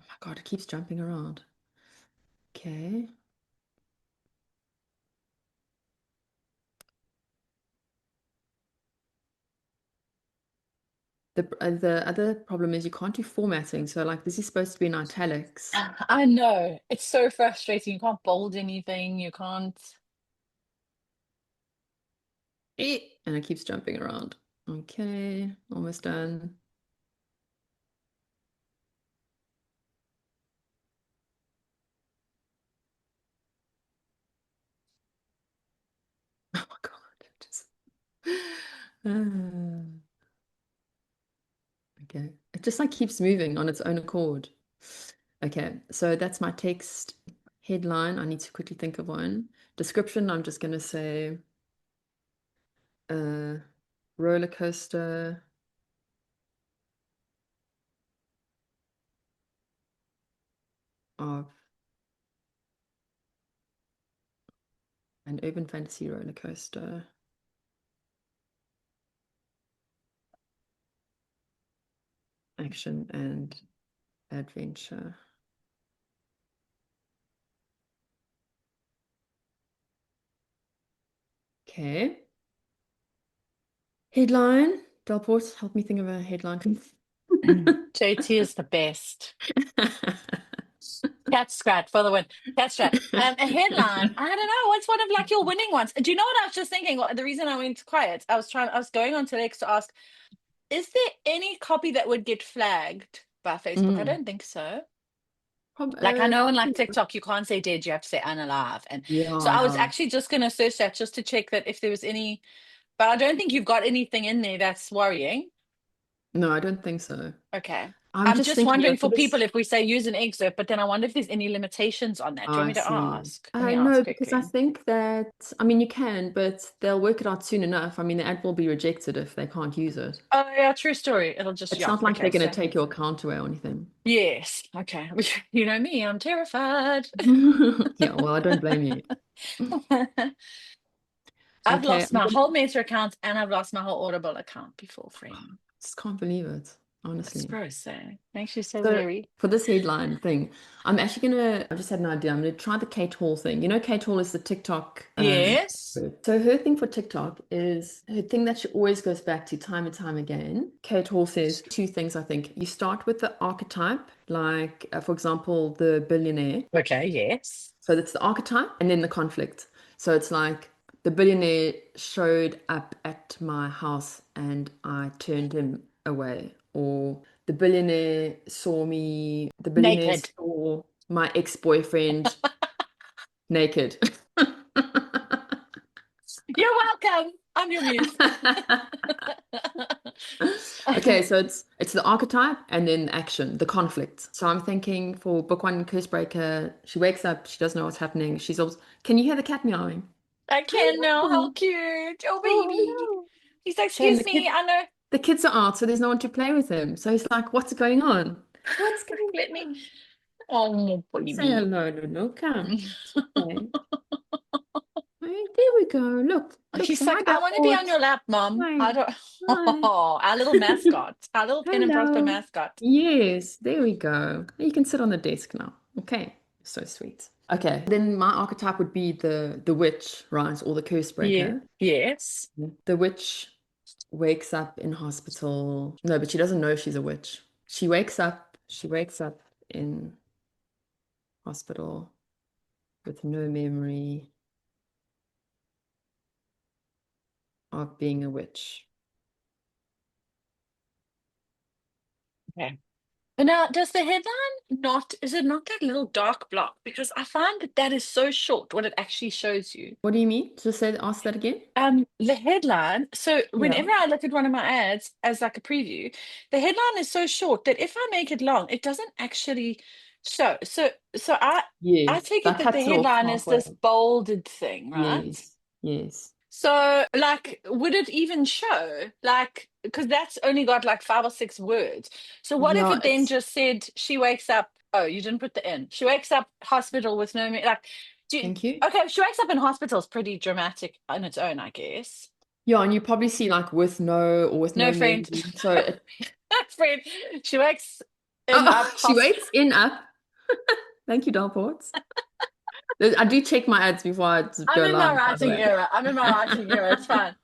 Speaker 2: oh my God, it keeps jumping around. Okay. The other problem is you can't do formatting. So like this is supposed to be in italics.
Speaker 1: I know. It's so frustrating. You can't bold anything. You can't.
Speaker 2: And it keeps jumping around. Okay, almost done. Oh my God. Uh, okay. It just like keeps moving on its own accord. Okay, so that's my text headline. I need to quickly think of one. Description, I'm just going to say uh, roller coaster of an urban fantasy roller coaster, action and adventure. Okay. Headline. Delport, help me think of a headline.
Speaker 1: JT is the best. Cat scratch for the win. Cat scratch. A headline. I don't know. What's one of like your winning ones? Do you know what I was just thinking? Well, the reason I went quiet, I was going on to Lex to ask, is there any copy that would get flagged by Facebook? I
Speaker 2: Mm.
Speaker 1: don't think so.
Speaker 2: Prob
Speaker 1: Like I know on like TikTok, you can't say dead, you have to say unalive. And so
Speaker 2: yeah,
Speaker 1: I was
Speaker 2: yeah.
Speaker 1: actually just gonna search that just to check that if there was any, but I don't think you've got anything in there that's worrying.
Speaker 2: No, I don't think so.
Speaker 1: Okay.
Speaker 2: I'm
Speaker 1: I'm
Speaker 2: just
Speaker 1: just
Speaker 2: thinking,
Speaker 1: wondering
Speaker 2: for
Speaker 1: for
Speaker 2: this.
Speaker 1: people if we say use an excerpt, but then I wonder if there's any limitations on that. Do you want
Speaker 2: I
Speaker 1: me to
Speaker 2: see.
Speaker 1: ask? Let me
Speaker 2: No,
Speaker 1: ask
Speaker 2: because I
Speaker 1: quickly.
Speaker 2: think that, I mean, you can, but they'll work it out soon enough. I mean, the ad will be rejected if they can't use it.
Speaker 1: Oh yeah, true story. It'll just
Speaker 2: It's
Speaker 1: yeah.
Speaker 2: not like they're
Speaker 1: Okay,
Speaker 2: going to
Speaker 1: so
Speaker 2: take your account away or anything.
Speaker 1: yes. Okay. You know me, I'm terrified.
Speaker 2: Yeah, well, I don't blame you.
Speaker 1: I've
Speaker 2: Okay,
Speaker 1: lost my whole Meta account and I've lost my whole Audible account before, friend.
Speaker 2: just can't believe it,
Speaker 1: It's
Speaker 2: honestly.
Speaker 1: gross, eh? Makes you so
Speaker 2: So
Speaker 1: weary.
Speaker 2: for this headline thing, I just had an idea. I'm gonna try the Kate Hall thing. You know, Kate Hall is the TikTok.
Speaker 1: Yes.
Speaker 2: So her thing for TikTok is her thing that she always goes back to time and time again. Kate Hall says two things, I think. You start with the archetype, like for example, the billionaire.
Speaker 1: Okay, yes.
Speaker 2: So that's the archetype and then the conflict. So it's like the billionaire showed up at my house and I turned him away. Or the billionaire
Speaker 1: Naked.
Speaker 2: saw my ex-boyfriend naked.
Speaker 1: You're welcome. I'm your muse.
Speaker 2: Okay, so it's the archetype and then action, the conflict. So I'm thinking for book one, Cursebreaker, she wakes up, she doesn't know what's happening. She's also, can you hear the cat meowing?
Speaker 1: I can now. How
Speaker 2: Hello.
Speaker 1: cute. Oh,
Speaker 2: Oh,
Speaker 1: baby.
Speaker 2: hello.
Speaker 1: He's like,
Speaker 2: Shame
Speaker 1: excuse me. I know.
Speaker 2: the kids are out, so there's no one to play with him. So he's like, what's going on? What's going
Speaker 1: Let me.
Speaker 2: on?
Speaker 1: Oh,
Speaker 2: Say
Speaker 1: baby.
Speaker 2: hello, no, no, come. It's okay. Hey, there we go. Look,
Speaker 1: He's
Speaker 2: say hi,
Speaker 1: like, I want to be on
Speaker 2: Delport.
Speaker 1: your lap, Mom.
Speaker 2: Hi,
Speaker 1: I don't.
Speaker 2: hi.
Speaker 1: Oh, our little mascot, our little Pen and Prosper
Speaker 2: Hello.
Speaker 1: mascot.
Speaker 2: Yes, there we go. You can sit on the desk now. Okay, so sweet. Okay, then my archetype would be the witch, right? Or the curse
Speaker 1: Yeah.
Speaker 2: breaker.
Speaker 1: Yes.
Speaker 2: The witch wakes up in hospital. No, but she doesn't know she's a witch. She wakes up in hospital with no memory of being a witch.
Speaker 1: Okay. But now, does the headline not, is it not that little dark block? Because I find that that is so short what it actually shows you.
Speaker 2: What do you mean? Just say, ask that again?
Speaker 1: The headline, so
Speaker 2: Yeah.
Speaker 1: whenever I look at one of my ads as like a preview, the headline is so short that if I make it long, it doesn't actually show. So I
Speaker 2: Yes.
Speaker 1: take it
Speaker 2: That
Speaker 1: that the
Speaker 2: cuts it off
Speaker 1: headline is
Speaker 2: halfway.
Speaker 1: this bolded thing, right?
Speaker 2: Yes. Yes.
Speaker 1: So, like, would it even show? Like, because that's only got like 5 or 6 words. So, what if
Speaker 2: Yeah,
Speaker 1: it then
Speaker 2: it's
Speaker 1: just said she wakes up? Oh, you didn't put the in. She wakes up hospital with no like.
Speaker 2: thank you.
Speaker 1: Okay, she wakes up in hospital is pretty dramatic on its own, I guess.
Speaker 2: Yeah, and you probably see like with no or with
Speaker 1: No
Speaker 2: no
Speaker 1: friend,
Speaker 2: memory. So
Speaker 1: friend. She wakes in
Speaker 2: oh,
Speaker 1: up
Speaker 2: she
Speaker 1: hospital.
Speaker 2: wakes in up. Thank you, Delports. I do check my ads before I
Speaker 1: I'm
Speaker 2: go
Speaker 1: in my
Speaker 2: live, by the
Speaker 1: writing
Speaker 2: way.
Speaker 1: era. I'm in my writing era. It's fine.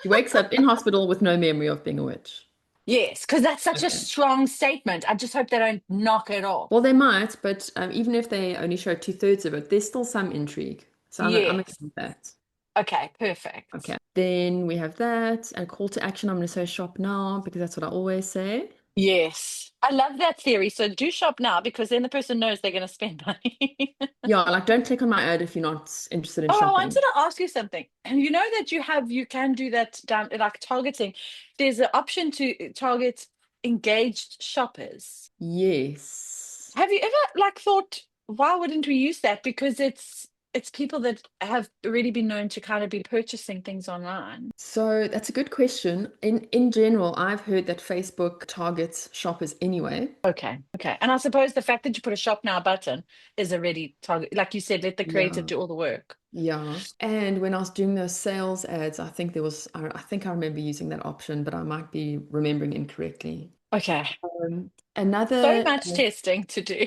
Speaker 2: She wakes up in hospital with no memory of being a witch.
Speaker 1: Yes, because that's such a
Speaker 2: Okay.
Speaker 1: strong statement. I just hope they don't knock it off.
Speaker 2: Well, they might, but even if they only show two-thirds of it, there's still some intrigue. So I'm okay
Speaker 1: Yes.
Speaker 2: with that.
Speaker 1: Okay, perfect.
Speaker 2: Okay. Then we have that. And call to action, I'm going to say shop now because that's what I always say.
Speaker 1: Yes. I love that theory. So do shop now because then the person knows they're going to spend money.
Speaker 2: Yeah, like don't click on my ad if you're not interested in
Speaker 1: Oh, I wanted
Speaker 2: shopping.
Speaker 1: to ask you something. And you know that you can do that down like targeting. There's an option to target engaged shoppers.
Speaker 2: Yes.
Speaker 1: Have you ever like thought, why wouldn't we use that? Because it's people that have already been known to kind of be purchasing things online.
Speaker 2: So that's a good question. In general, I've heard that Facebook targets shoppers anyway.
Speaker 1: Okay, okay. And I suppose the fact that you put a shop now button is already target, like you said, let the creative
Speaker 2: Yeah.
Speaker 1: do all the work.
Speaker 2: Yeah. And when I was doing those sales ads, I think there was, I think I remember using that option, but I might be remembering incorrectly.
Speaker 1: Okay. So
Speaker 2: Another
Speaker 1: much testing to do.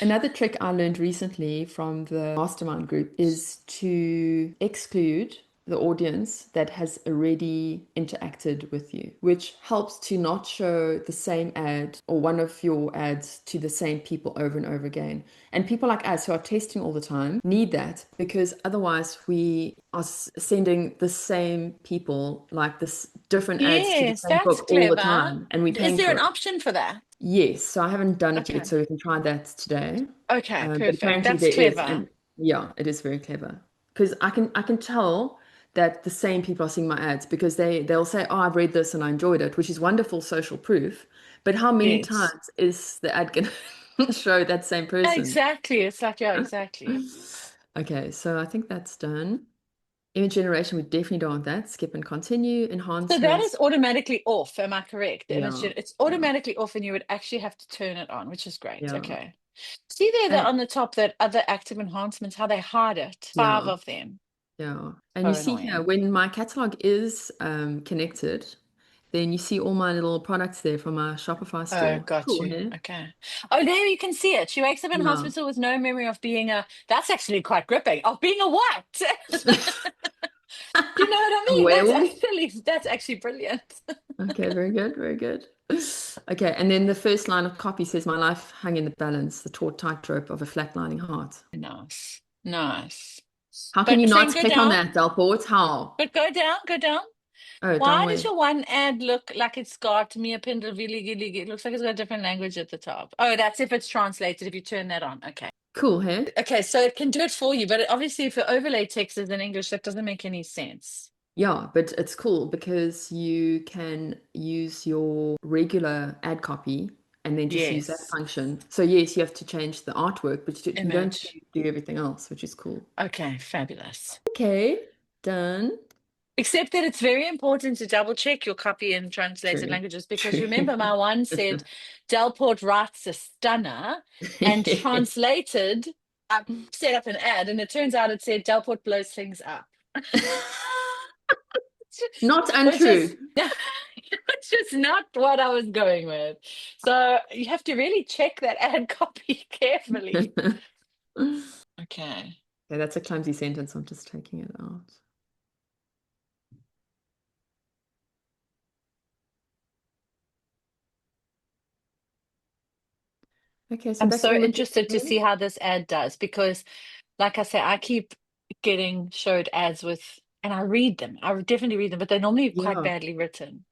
Speaker 2: Another trick I learned recently from the mastermind group is to exclude the audience that has already interacted with you, which helps to not show the same ad or one of your ads to the same people over and over again. And people like us who are testing all the time need that because otherwise we are sending the same people like this different ads to the
Speaker 1: Yes,
Speaker 2: same
Speaker 1: that's
Speaker 2: book all the
Speaker 1: clever.
Speaker 2: time and we're
Speaker 1: Is
Speaker 2: paying
Speaker 1: there
Speaker 2: for
Speaker 1: an
Speaker 2: it.
Speaker 1: option for that?
Speaker 2: Yes, so I haven't done it yet,
Speaker 1: Okay.
Speaker 2: so we can try that today.
Speaker 1: Okay,
Speaker 2: But
Speaker 1: perfect.
Speaker 2: apparently
Speaker 1: That's
Speaker 2: there is,
Speaker 1: clever.
Speaker 2: and yeah, it is very clever because I can tell that the same people are seeing my ads because they'll say, "Oh, I've read this and I enjoyed it," which is wonderful social proof. But how many
Speaker 1: Yes.
Speaker 2: times is the ad going to show that same person?
Speaker 1: Exactly. It's like, yeah, exactly.
Speaker 2: Okay, so I think that's done. Image generation, we definitely don't want that. Skip and continue.
Speaker 1: So that is
Speaker 2: Enhancements,
Speaker 1: automatically off, am I correct? And
Speaker 2: yeah,
Speaker 1: it's
Speaker 2: yeah,
Speaker 1: automatically off, and you would actually have to turn it on, which is great.
Speaker 2: yeah,
Speaker 1: Okay. See there that
Speaker 2: and
Speaker 1: on the top, that other active enhancements, how they hide it. Five
Speaker 2: yeah.
Speaker 1: of them.
Speaker 2: Yeah. And
Speaker 1: So
Speaker 2: you see here,
Speaker 1: annoying.
Speaker 2: when my catalog is connected, then you see all my little products there from my Shopify
Speaker 1: Oh,
Speaker 2: store.
Speaker 1: got
Speaker 2: Cool,
Speaker 1: you.
Speaker 2: hey?
Speaker 1: Okay. Oh, there you can see it. She wakes up in
Speaker 2: Yeah.
Speaker 1: hospital with no memory of being a, that's actually quite gripping, of being a what? Do you know what I
Speaker 2: A
Speaker 1: mean?
Speaker 2: werewolf?
Speaker 1: That's actually brilliant.
Speaker 2: Okay, very good, very good. Okay, and then the first line of copy says, "My life hung in the balance, the taut tightrope of a flatlining heart."
Speaker 1: Nice. Nice.
Speaker 2: How can you
Speaker 1: But friend,
Speaker 2: not
Speaker 1: go
Speaker 2: click on
Speaker 1: down.
Speaker 2: that, Delport? How?
Speaker 1: But go down, go down.
Speaker 2: Oh, down
Speaker 1: Why does
Speaker 2: where?
Speaker 1: your one ad look like it's got me a pindle really gilly? It looks like it's got a different language at the top. Oh, that's if it's translated, if you turn that on. Okay.
Speaker 2: Cool, hey?
Speaker 1: Okay, so it can do it for you, but obviously if your overlay text is in English, that doesn't make any sense.
Speaker 2: Yeah, but it's cool because you can use your regular ad copy and then just use that
Speaker 1: Yes.
Speaker 2: function. So yes, you have to change the artwork, but you don't
Speaker 1: Image.
Speaker 2: do everything else, which is cool.
Speaker 1: Okay, fabulous.
Speaker 2: Okay, done.
Speaker 1: Except that it's very important to double check your copy in translated
Speaker 2: True.
Speaker 1: languages because remember,
Speaker 2: True.
Speaker 1: my one said Delport writes a stunner and translated, I set up an ad and it turns out it said Delport blows things up.
Speaker 2: Not
Speaker 1: Which
Speaker 2: untrue.
Speaker 1: is which is not what I was going with. So you have to really check that ad copy carefully.
Speaker 2: Okay,
Speaker 1: Okay.
Speaker 2: that's a clumsy sentence. I'm just taking it out. Okay, so
Speaker 1: I'm
Speaker 2: that's
Speaker 1: so
Speaker 2: all looking
Speaker 1: interested to
Speaker 2: good.
Speaker 1: see how this ad does because, like I say, I keep getting showed ads with, and I read them. I definitely read them, but they're normally quite
Speaker 2: Yeah.
Speaker 1: badly written.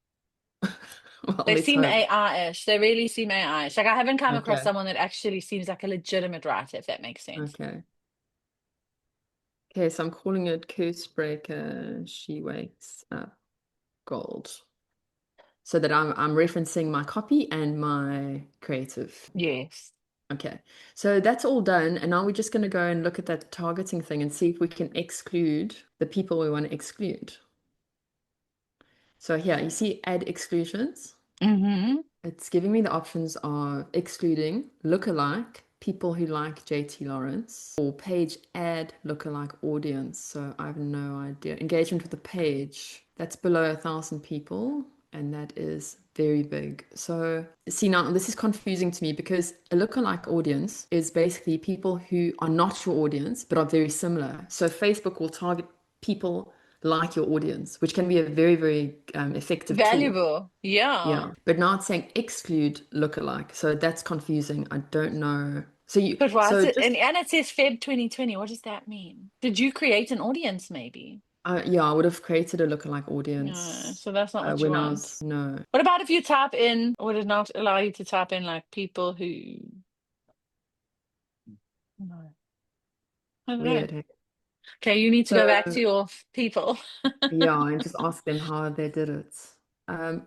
Speaker 2: Well,
Speaker 1: They
Speaker 2: let's
Speaker 1: seem
Speaker 2: hope.
Speaker 1: AI-ish. They really seem AI-ish. Like I haven't come across
Speaker 2: Okay.
Speaker 1: someone that actually seems like a legitimate writer, if that makes sense.
Speaker 2: Okay. Okay, so I'm calling it Curse Breaker. She wakes up gold. So that I'm referencing my copy and my creative.
Speaker 1: Yes.
Speaker 2: Okay, so that's all done. And now we're just going to go and look at that targeting thing and see if we can exclude the people we want to exclude. So here, you see add exclusions.
Speaker 1: Mm-hmm.
Speaker 2: It's giving me the options of excluding lookalike, people who like JT Lawrence, or page ad lookalike audience. So I have no idea. Engagement with the page, that's below 1,000 people, and that is very big. So see now, this is confusing to me because a lookalike audience is basically people who are not your audience but are very similar. So Facebook will target people like your audience, which can be a very, very effective tool.
Speaker 1: Valuable. Yeah.
Speaker 2: Yeah, but now it's saying exclude lookalike. So that's confusing. I don't know. So you,
Speaker 1: But why is
Speaker 2: so
Speaker 1: it?
Speaker 2: just
Speaker 1: And it says Feb 2020. What does that mean? Did you create an audience, maybe?
Speaker 2: yeah, I would have created a lookalike
Speaker 1: No,
Speaker 2: audience
Speaker 1: so that's not what you
Speaker 2: when I
Speaker 1: want.
Speaker 2: was no
Speaker 1: What about if you type in, would it not allow you to type in like people who, no, I don't know.
Speaker 2: weird. Hey?
Speaker 1: Okay, you need to go back
Speaker 2: So
Speaker 1: to your people.
Speaker 2: yeah, and just ask them how they did it. Oh,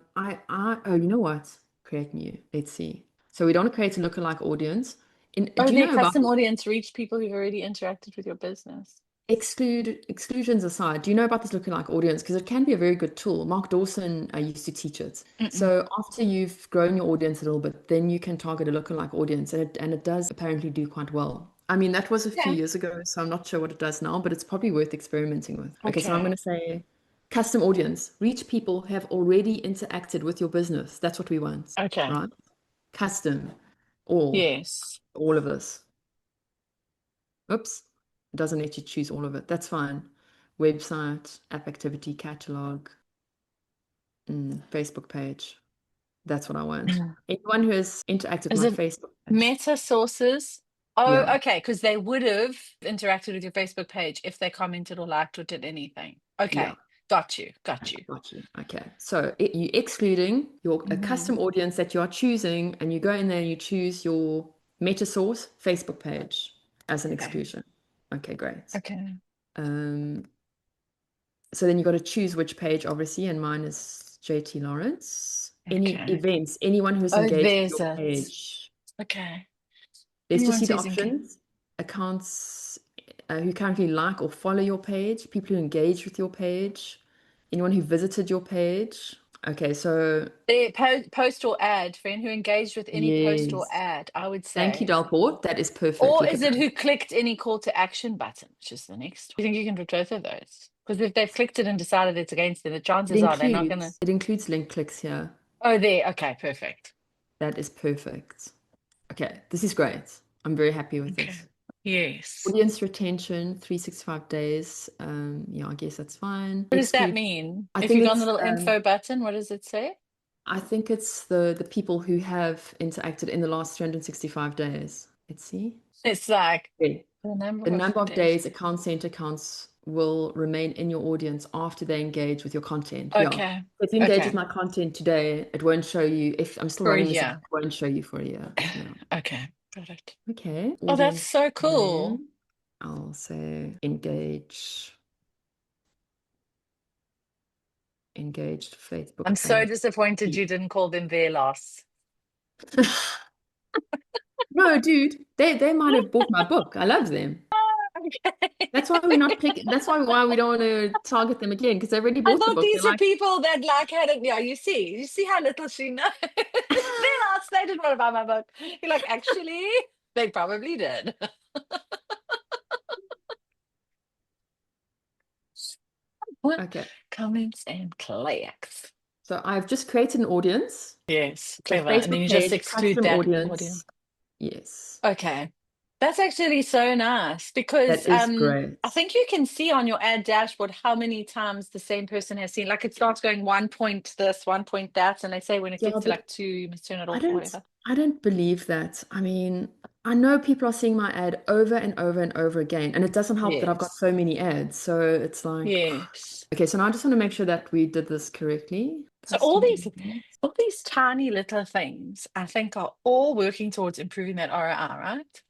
Speaker 2: you know what? Create new. Let's see. So we don't create a lookalike audience.
Speaker 1: Oh,
Speaker 2: Do you
Speaker 1: their
Speaker 2: know about
Speaker 1: custom audience reach people who've already interacted with your business.
Speaker 2: exclusions aside? Do you know about this lookalike audience? Because it can be a very good tool. Mark Dawson used to teach it.
Speaker 1: Mm-mm.
Speaker 2: So after you've grown your audience a little bit, then you can target a lookalike audience, and it does apparently do quite well. I mean, that was a few
Speaker 1: Yeah.
Speaker 2: years ago, so I'm not sure what it does now, but it's probably worth experimenting with. Okay, so I'm
Speaker 1: Okay.
Speaker 2: going to say custom audience. Reach people who have already interacted with your business. That's what we want,
Speaker 1: Okay.
Speaker 2: right? Custom, all,
Speaker 1: Yes.
Speaker 2: all of this. Oops, it doesn't let you choose all of it. That's fine. Website, app activity, catalog, Facebook page. That's what I want. Anyone who has interacted with
Speaker 1: Is
Speaker 2: my
Speaker 1: it
Speaker 2: Facebook page.
Speaker 1: meta sources? Oh,
Speaker 2: Yeah,
Speaker 1: okay, because they would have interacted with your Facebook page if they commented or liked or did anything.
Speaker 2: yeah.
Speaker 1: Okay, got you, got you.
Speaker 2: Got you. Okay. So you excluding your a
Speaker 1: Hmm.
Speaker 2: custom audience that you are choosing, and you go in there and you choose your meta source Facebook page as an
Speaker 1: Okay,
Speaker 2: exclusion. Okay, great.
Speaker 1: okay,
Speaker 2: Um, so then you got to choose which page, obviously, and mine is JT Lawrence. Any
Speaker 1: okay.
Speaker 2: events, anyone who's
Speaker 1: Oh,
Speaker 2: engaged with
Speaker 1: there's
Speaker 2: your
Speaker 1: it.
Speaker 2: page.
Speaker 1: Okay.
Speaker 2: Let's just see
Speaker 1: Anyone's
Speaker 2: the
Speaker 1: using King.
Speaker 2: options. Accounts who currently like or follow your page, people who engage with your page, anyone who visited your page. Okay, so
Speaker 1: The post or ad, friend who engaged with any post or
Speaker 2: yes.
Speaker 1: ad, I would
Speaker 2: Thank you,
Speaker 1: say.
Speaker 2: Delport. That is perfect.
Speaker 1: Or
Speaker 2: Look at
Speaker 1: is it
Speaker 2: that.
Speaker 1: who clicked any call to action button, which is the next? You think you can put both of those? Because if they've clicked it and decided it's against them, the chances are they're not gonna.
Speaker 2: It includes link clicks here.
Speaker 1: Oh, there. Okay, perfect.
Speaker 2: That is perfect. Okay, this is great. I'm very happy with
Speaker 1: Okay.
Speaker 2: this.
Speaker 1: Yes.
Speaker 2: Audience retention, 365 days. Yeah, I guess that's fine.
Speaker 1: What does that
Speaker 2: Exclude.
Speaker 1: mean?
Speaker 2: I
Speaker 1: If
Speaker 2: think
Speaker 1: you go on the
Speaker 2: it's
Speaker 1: little info button, what does it say?
Speaker 2: the people who have interacted in the last 365 days. Let's see.
Speaker 1: It's like
Speaker 2: Yeah.
Speaker 1: the
Speaker 2: The
Speaker 1: number of
Speaker 2: number of
Speaker 1: days.
Speaker 2: days account sent accounts will remain in your audience after they engage with your content. Yeah.
Speaker 1: Okay.
Speaker 2: If you engage with
Speaker 1: Okay.
Speaker 2: my content today, it won't show you. If I'm still
Speaker 1: For a
Speaker 2: running this, it
Speaker 1: year.
Speaker 2: won't show you for a year. Yeah.
Speaker 1: Okay. Got it.
Speaker 2: Okay.
Speaker 1: Oh, that's
Speaker 2: Audience
Speaker 1: so cool.
Speaker 2: name. I'll say engaged
Speaker 1: I'm
Speaker 2: Facebook
Speaker 1: so
Speaker 2: ad.
Speaker 1: disappointed you didn't call them their loss.
Speaker 2: No, dude, they might have bought my book. I love them.
Speaker 1: Okay.
Speaker 2: That's why we're not picking. That's why we don't want to target them again because they already
Speaker 1: I
Speaker 2: bought the
Speaker 1: thought
Speaker 2: book. They're
Speaker 1: these are
Speaker 2: like,
Speaker 1: people that like had it. Yeah, you see how little she knows. They lost. They didn't want to buy my book. You're like, actually, they probably did. What
Speaker 2: okay.
Speaker 1: comments and clicks?
Speaker 2: So I've just created an audience.
Speaker 1: Yes,
Speaker 2: So
Speaker 1: clever. And then
Speaker 2: Facebook
Speaker 1: you just
Speaker 2: page,
Speaker 1: exclude
Speaker 2: custom
Speaker 1: that
Speaker 2: audience.
Speaker 1: audience.
Speaker 2: Yes,
Speaker 1: Okay. That's actually so nice
Speaker 2: that
Speaker 1: because
Speaker 2: is great.
Speaker 1: I think you can see on your ad dashboard how many times the same person has seen. Like it starts going 1 point this, 1 point that, and they say when it
Speaker 2: Yeah,
Speaker 1: gets to
Speaker 2: but
Speaker 1: like two, you must turn it
Speaker 2: I
Speaker 1: off or
Speaker 2: don't
Speaker 1: whatever.
Speaker 2: I don't believe that. I mean, I know people are seeing my ad over and over and over again, and it doesn't help that I've got
Speaker 1: Yes.
Speaker 2: so many ads. So it's like,
Speaker 1: Yes.
Speaker 2: okay, so now I just want to make sure that we did this correctly.
Speaker 1: So all
Speaker 2: Custom
Speaker 1: these
Speaker 2: audience.
Speaker 1: all these tiny little things I think are all working towards improving that ROI, right?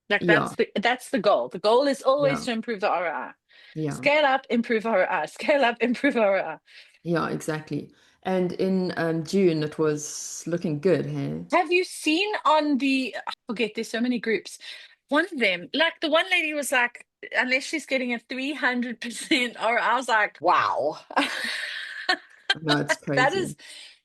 Speaker 1: Like
Speaker 2: Yeah,
Speaker 1: that's the goal. The goal is always
Speaker 2: yeah,
Speaker 1: to improve the ROI.
Speaker 2: yeah,
Speaker 1: Scale up, improve ROI. Scale up, improve ROI.
Speaker 2: yeah, exactly. And in June, it was looking good, hey?
Speaker 1: Have you seen on the, I forget, there's so many groups. One of them, like the one lady was like, unless she's getting a 300%, or I was like, wow.
Speaker 2: No, it's
Speaker 1: That is
Speaker 2: crazy.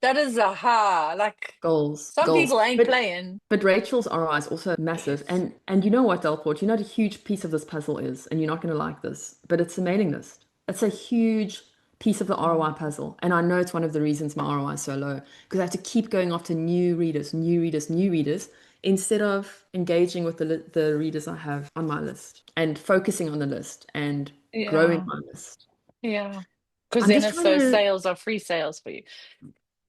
Speaker 1: that is a ha. Like some
Speaker 2: Goals.
Speaker 1: people ain't playing.
Speaker 2: But Rachel's ROI is also massive.
Speaker 1: Yes.
Speaker 2: And you know what, Delport, you know what a huge piece of this puzzle is, and you're not going to like this, but it's the mailing list. It's a huge piece of the ROI
Speaker 1: Mm.
Speaker 2: puzzle. And I know it's one of the reasons my ROI is so low, because I have to keep going after new readers, new readers, new readers, instead of engaging with the readers I have on my list and focusing on the list and growing
Speaker 1: Yeah.
Speaker 2: my list.
Speaker 1: Yeah. Because
Speaker 2: I'm
Speaker 1: then
Speaker 2: just
Speaker 1: it's
Speaker 2: trying
Speaker 1: those
Speaker 2: to
Speaker 1: sales are free sales for you.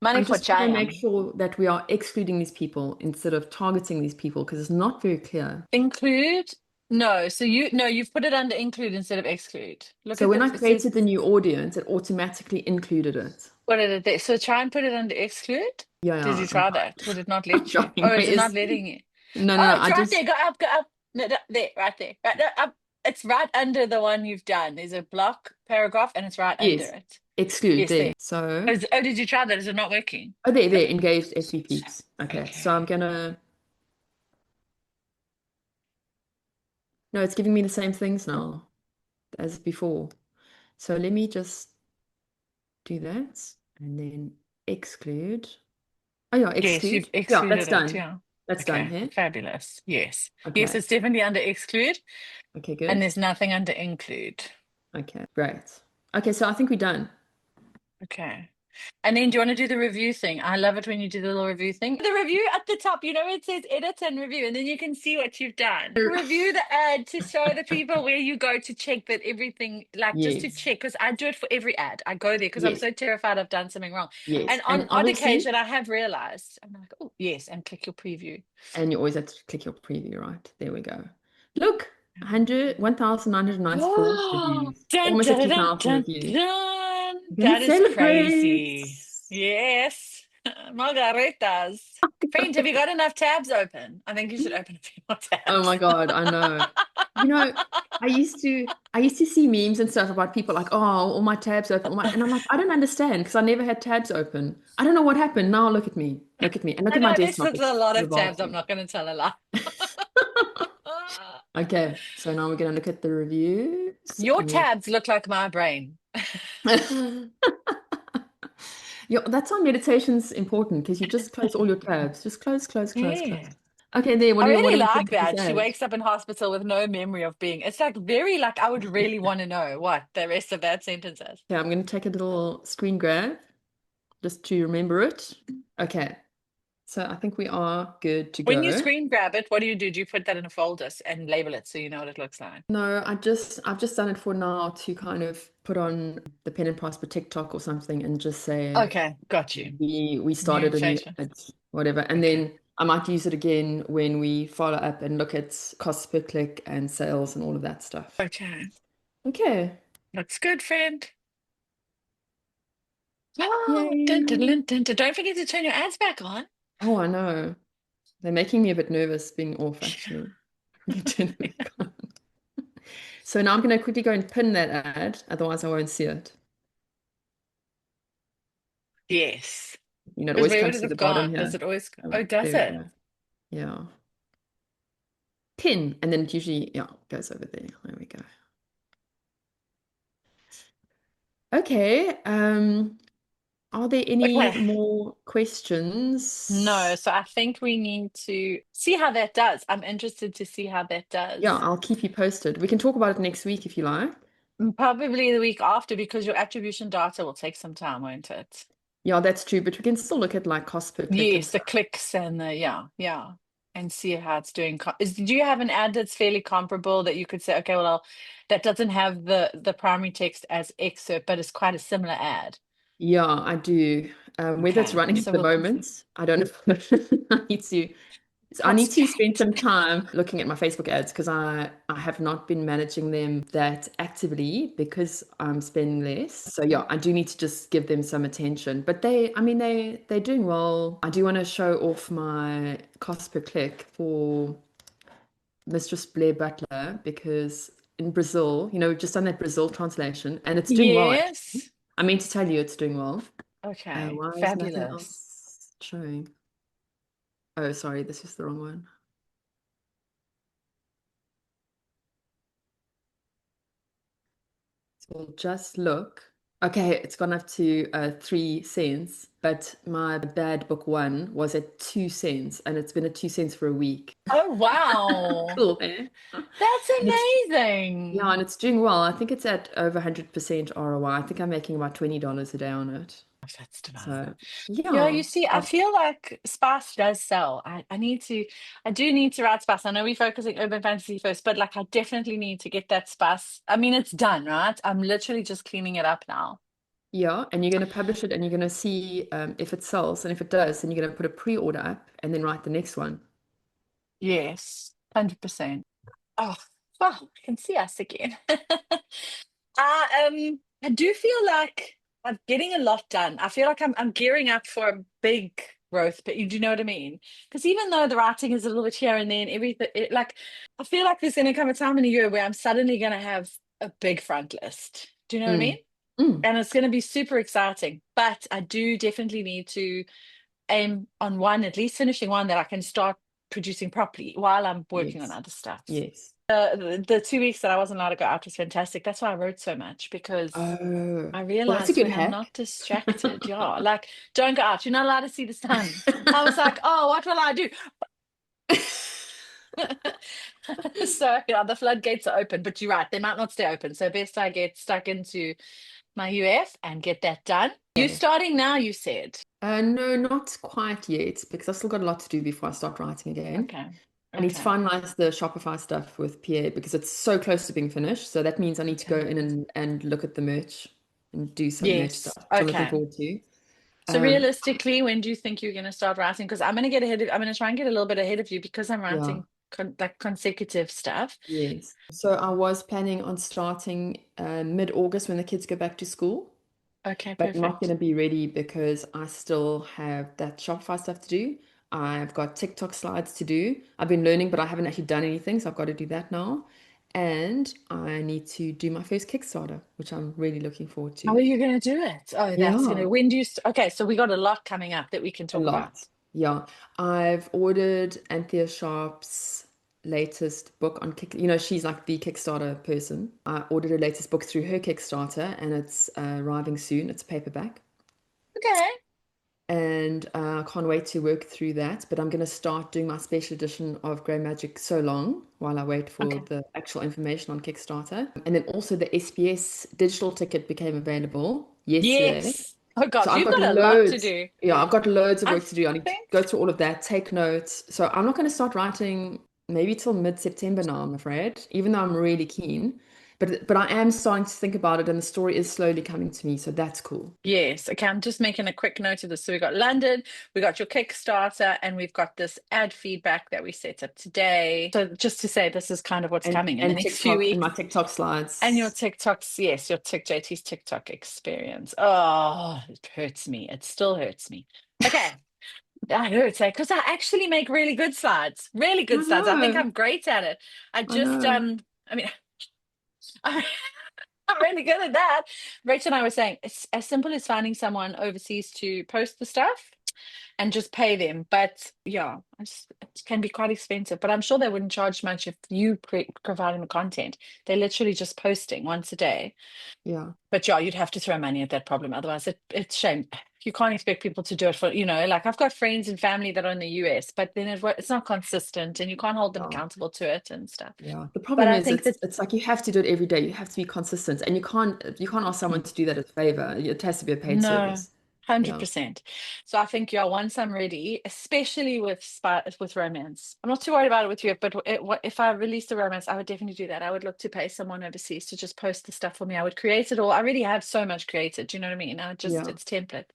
Speaker 1: Money
Speaker 2: I'm
Speaker 1: for
Speaker 2: just trying to make
Speaker 1: Chayam.
Speaker 2: sure that we are excluding these people instead of targeting these people because it's not very clear.
Speaker 1: Include? No. So you've put it under include instead of exclude. Look
Speaker 2: So
Speaker 1: at
Speaker 2: when I
Speaker 1: this. It says,
Speaker 2: created the new audience, it automatically included it.
Speaker 1: what did it? So try and put it under exclude.
Speaker 2: Yeah,
Speaker 1: Did you
Speaker 2: yeah, I'm
Speaker 1: try
Speaker 2: trying.
Speaker 1: that? Would it not
Speaker 2: I'm
Speaker 1: let you?
Speaker 2: trying.
Speaker 1: Oh,
Speaker 2: Where
Speaker 1: is it not
Speaker 2: is?
Speaker 1: letting you?
Speaker 2: No, no,
Speaker 1: Oh,
Speaker 2: no.
Speaker 1: it's
Speaker 2: I
Speaker 1: right there.
Speaker 2: just
Speaker 1: Go up, go up. No, no, there, right there. Right, no, up. It's right under the one you've done. There's a block paragraph and it's right under
Speaker 2: yes,
Speaker 1: it.
Speaker 2: exclude
Speaker 1: Yes,
Speaker 2: there.
Speaker 1: there.
Speaker 2: So,
Speaker 1: Oh, did you try that? Is it not working?
Speaker 2: oh, there, engaged FB peeps. Okay, so I'm
Speaker 1: Okay.
Speaker 2: gonna. No, it's giving me the same things now as before. So let me just do that and then exclude. Oh yeah,
Speaker 1: Yes,
Speaker 2: exclude.
Speaker 1: you've
Speaker 2: Yeah, that's
Speaker 1: excluded it.
Speaker 2: done.
Speaker 1: Yeah.
Speaker 2: That's done
Speaker 1: Okay.
Speaker 2: here.
Speaker 1: Fabulous. Yes. Yes,
Speaker 2: Okay.
Speaker 1: it's definitely under exclude
Speaker 2: Okay,
Speaker 1: and
Speaker 2: good.
Speaker 1: there's nothing under include.
Speaker 2: Okay, great. Okay, so I think we're done.
Speaker 1: Okay. And then do you want to do the review thing? I love it when you do the little review thing. The review at the top, it says edit and review, and then you can see what you've done. Review the ad to show the people where you go to check that everything, like just to
Speaker 2: Yes,
Speaker 1: check, because I do it for every ad. I go there because I'm
Speaker 2: yes,
Speaker 1: so terrified I've done something wrong.
Speaker 2: yes.
Speaker 1: And on
Speaker 2: And
Speaker 1: odd
Speaker 2: obviously,
Speaker 1: occasion, I have realized, I'm like, oh, yes, and click your preview.
Speaker 2: and you always have to click your preview, right? There we go. Look, 1,994
Speaker 1: Oh,
Speaker 2: reviews,
Speaker 1: dun,
Speaker 2: almost at
Speaker 1: dun, dun,
Speaker 2: 2,000
Speaker 1: dun,
Speaker 2: reviews.
Speaker 1: dun.
Speaker 2: We're gonna
Speaker 1: That is
Speaker 2: celebrate.
Speaker 1: crazy. Yes. Margaritas. Friend, have you got enough tabs open? I think you should open a few more
Speaker 2: Oh my
Speaker 1: tabs.
Speaker 2: God, I know. You know, I used to see memes and stuff about people like, oh, all my tabs open, and I'm like, I don't understand because I never had tabs open. I don't know what happened. Now look at me. Look at me. And look
Speaker 1: I
Speaker 2: at my
Speaker 1: know this
Speaker 2: desktop.
Speaker 1: is a
Speaker 2: It's
Speaker 1: lot of tabs. I'm
Speaker 2: revolting.
Speaker 1: not going to tell a lie.
Speaker 2: Okay, so now we're gonna look at the reviews.
Speaker 1: Your
Speaker 2: And we're
Speaker 1: tabs look like my brain.
Speaker 2: yeah, that's why meditation's important because you just close all your tabs. Just close, close, close, close.
Speaker 1: Yeah.
Speaker 2: Okay, there. What
Speaker 1: I
Speaker 2: do you what
Speaker 1: really
Speaker 2: do we
Speaker 1: like
Speaker 2: think of this
Speaker 1: that. She
Speaker 2: ad?
Speaker 1: wakes up in hospital with no memory of being. It's like very like I would really want to know what the rest of that sentence is.
Speaker 2: Okay, I'm gonna take a little screen grab just to remember it. Okay, so I think we are good to
Speaker 1: When you
Speaker 2: go.
Speaker 1: screen grab it, what do? Do you put that in a folder and label it so you know what it looks like?
Speaker 2: No, I've just done it for now to kind of put on the pen and prosper TikTok or something and just say
Speaker 1: Okay, got you.
Speaker 2: we
Speaker 1: New
Speaker 2: started a new
Speaker 1: Facebook.
Speaker 2: whatever. And
Speaker 1: Okay.
Speaker 2: then I might use it again when we follow up and look at cost per click and sales and all of that stuff.
Speaker 1: Okay.
Speaker 2: Okay.
Speaker 1: Looks good, friend. Oh, dun, dun,
Speaker 2: Yay.
Speaker 1: dun, dun, dun. Don't forget to turn your ads back on.
Speaker 2: Oh, I know. They're making me a bit nervous being off actually. Turn them back on. So now I'm going to quickly go and pin that ad, otherwise I won't see it.
Speaker 1: Yes.
Speaker 2: It
Speaker 1: Because
Speaker 2: always
Speaker 1: where would
Speaker 2: comes
Speaker 1: it
Speaker 2: to the
Speaker 1: have
Speaker 2: bottom
Speaker 1: gone? Does
Speaker 2: here.
Speaker 1: it always?
Speaker 2: Oh,
Speaker 1: Oh, does
Speaker 2: there we
Speaker 1: it?
Speaker 2: go. Yeah. Pin, and then it usually, yeah, goes over there. There we go. Okay. Are there any
Speaker 1: Okay.
Speaker 2: more
Speaker 1: No,
Speaker 2: questions?
Speaker 1: so I think we need to see how that does. I'm interested to see how that
Speaker 2: Yeah,
Speaker 1: does.
Speaker 2: I'll keep you posted. We can talk about it next week if you like.
Speaker 1: Probably the week after because your attribution data will take some time, won't it?
Speaker 2: Yeah, that's true, but we can still look at like cost per click and
Speaker 1: Yes, the
Speaker 2: stuff.
Speaker 1: clicks and the yeah, and see how it's doing. Do you have an ad that's fairly comparable that you could say, okay, well, that doesn't have the primary text as excerpt, but it's quite a similar ad.
Speaker 2: Yeah, I do. Whether it's
Speaker 1: Okay,
Speaker 2: running at
Speaker 1: so
Speaker 2: the
Speaker 1: we'll
Speaker 2: moment, I don't know. I need to. So I need
Speaker 1: what's
Speaker 2: to spend
Speaker 1: changed?
Speaker 2: some time looking at my Facebook ads because I have not been managing them that actively because I'm spending less. So yeah, I do need to just give them some attention. But I mean they're doing well. I do want to show off my cost per click for Mistress Blair Butler because in Brazil, we've just done that Brazil translation and it's doing well actually.
Speaker 1: Yes.
Speaker 2: I mean to tell you it's doing well.
Speaker 1: Okay,
Speaker 2: Why is nothing
Speaker 1: fabulous.
Speaker 2: else showing? Oh, sorry, this is the wrong one. So we'll just look. Okay, it's gone up to 3 cents, but my bad book one was at 2 cents, and it's been at 2 cents for a week.
Speaker 1: Oh, wow.
Speaker 2: Cool, eh?
Speaker 1: That's
Speaker 2: And it's yeah,
Speaker 1: amazing.
Speaker 2: and it's doing well. I think it's at over 100% ROI. I think I'm making about $20 a day on it.
Speaker 1: Oh, that's divine.
Speaker 2: So
Speaker 1: Yeah,
Speaker 2: yeah,
Speaker 1: you see, I feel like Spice does sell. I do need to write Spice. I know we're focusing urban fantasy first, but like I definitely need to get that Spice. I mean, it's done, right? I'm literally just cleaning it up now.
Speaker 2: Yeah, and you're going to publish it and you're going to see if it sells. And if it does, then you're going to put a pre-order up and then write the next one.
Speaker 1: Yes, 100%. Oh, well, I can see us again. I do feel like I'm getting a lot done. I feel like I'm gearing up for a big growth, but you do know what I mean? Because even though the writing is a little bit here and there and everything, like I feel like there's going to come a time in a year where I'm suddenly going to have a big front list. Do you know what I mean?
Speaker 2: Mm. Mm.
Speaker 1: And it's going to be super exciting. But I do definitely need to aim on one, at least finishing one that I can start producing properly while I'm working on
Speaker 2: Yes.
Speaker 1: other stuff.
Speaker 2: Yes.
Speaker 1: The 2 weeks that I wasn't allowed to go out was fantastic. That's why I wrote so much because
Speaker 2: Oh,
Speaker 1: I
Speaker 2: well, that's a
Speaker 1: realized
Speaker 2: good
Speaker 1: when I'm
Speaker 2: hack.
Speaker 1: not distracted, yeah, like don't go out. You're not allowed to see the sun. I was like, oh, what will I do? So yeah, the floodgates are open, but you're right, they might not stay open. So best I get stuck into my UF and get that done. You
Speaker 2: Okay.
Speaker 1: starting now, you said.
Speaker 2: No, not quite yet, because I've still got a lot to do before I start writing again.
Speaker 1: Okay.
Speaker 2: I need to
Speaker 1: Okay.
Speaker 2: finalize the Shopify stuff with PA because it's so close to being finished. So that means I need to go
Speaker 1: Okay.
Speaker 2: in and look at the merch and do some merch
Speaker 1: Yes.
Speaker 2: stuff, which I'm looking
Speaker 1: Okay.
Speaker 2: forward to.
Speaker 1: So
Speaker 2: Um,
Speaker 1: realistically, when do you think you're going to start writing? Because I'm going to try and get a little bit ahead of you because I'm
Speaker 2: yeah,
Speaker 1: writing like consecutive stuff.
Speaker 2: yes. So I was planning on starting mid-August when the kids go back to school,
Speaker 1: Okay,
Speaker 2: but not going
Speaker 1: perfect.
Speaker 2: to be ready because I still have that Shopify stuff to do. I've got TikTok slides to do. I've been learning, but I haven't actually done anything, so I've got to do that now. And I need to do my first Kickstarter, which I'm really looking forward
Speaker 1: How
Speaker 2: to.
Speaker 1: are you going to do it? Oh, that's going to,
Speaker 2: Yeah,
Speaker 1: when do you, okay, so we got a lot coming up that we can
Speaker 2: a
Speaker 1: talk about.
Speaker 2: lot. Yeah. I've ordered Anthea Sharp's latest book on Kick. You know, she's like the Kickstarter person. I ordered her latest book through her Kickstarter, and it's arriving soon. It's paperback.
Speaker 1: Okay.
Speaker 2: And I can't wait to work through that. But I'm going to start doing my special edition of Grey Magic So Long while I wait for
Speaker 1: Okay.
Speaker 2: the actual information on Kickstarter. And then also the SPS digital ticket became available yesterday.
Speaker 1: Yes. Oh
Speaker 2: So
Speaker 1: gosh,
Speaker 2: I've
Speaker 1: you've
Speaker 2: got
Speaker 1: got a lot to
Speaker 2: loads.
Speaker 1: do.
Speaker 2: Yeah, I've got loads of
Speaker 1: I
Speaker 2: work to do. I need to go
Speaker 1: think.
Speaker 2: through all of that, take notes. So I'm not going to start writing maybe till mid-September now, I'm afraid, even though I'm really keen. But I am starting to think about it, and the story is slowly coming to me. So that's cool.
Speaker 1: Yes. Okay. I'm just making a quick note of this. So we got London, we got your Kickstarter, and we've got this ad feedback that we set up today. So just to say, this is kind of what's
Speaker 2: And
Speaker 1: coming in the
Speaker 2: and
Speaker 1: next few
Speaker 2: TikTok and my
Speaker 1: weeks.
Speaker 2: TikTok
Speaker 1: And your
Speaker 2: slides.
Speaker 1: TikToks, yes, your JT's TikTok experience. Oh, it hurts me. It still hurts me. Okay. That hurts, because I actually make really good slides. Really
Speaker 2: I
Speaker 1: good slides. I think
Speaker 2: know,
Speaker 1: I'm great at it. I
Speaker 2: I
Speaker 1: just
Speaker 2: know.
Speaker 1: I mean I'm really good at that. Rachel and I were saying it's as simple as finding someone overseas to post the stuff and just pay them. But yeah, it can be quite expensive. But I'm sure they wouldn't charge much if you providing the content. They're literally just posting once a day.
Speaker 2: Yeah,
Speaker 1: But yeah, you'd have to throw money at that problem. Otherwise, it's shame. You can't expect people to do it for, like I've got friends and family that are in the US, but then it's not consistent and you can't hold them
Speaker 2: yeah,
Speaker 1: accountable to it and stuff.
Speaker 2: yeah. The
Speaker 1: But
Speaker 2: problem
Speaker 1: I
Speaker 2: is
Speaker 1: think that,
Speaker 2: it's like you have to do it every day. You have to be consistent, and you can't ask someone
Speaker 1: mm,
Speaker 2: to do that as a favor. It has to be a paid
Speaker 1: no,
Speaker 2: service. Yeah,
Speaker 1: 100%. So I think, yeah, once I'm ready, especially with romance, I'm not too worried about it with you, but if I released a romance, I would definitely do that. I would look to pay someone overseas to just post the stuff for me. I would create it all. I already have so much created. Do you know what I mean?
Speaker 2: yeah,
Speaker 1: It's template.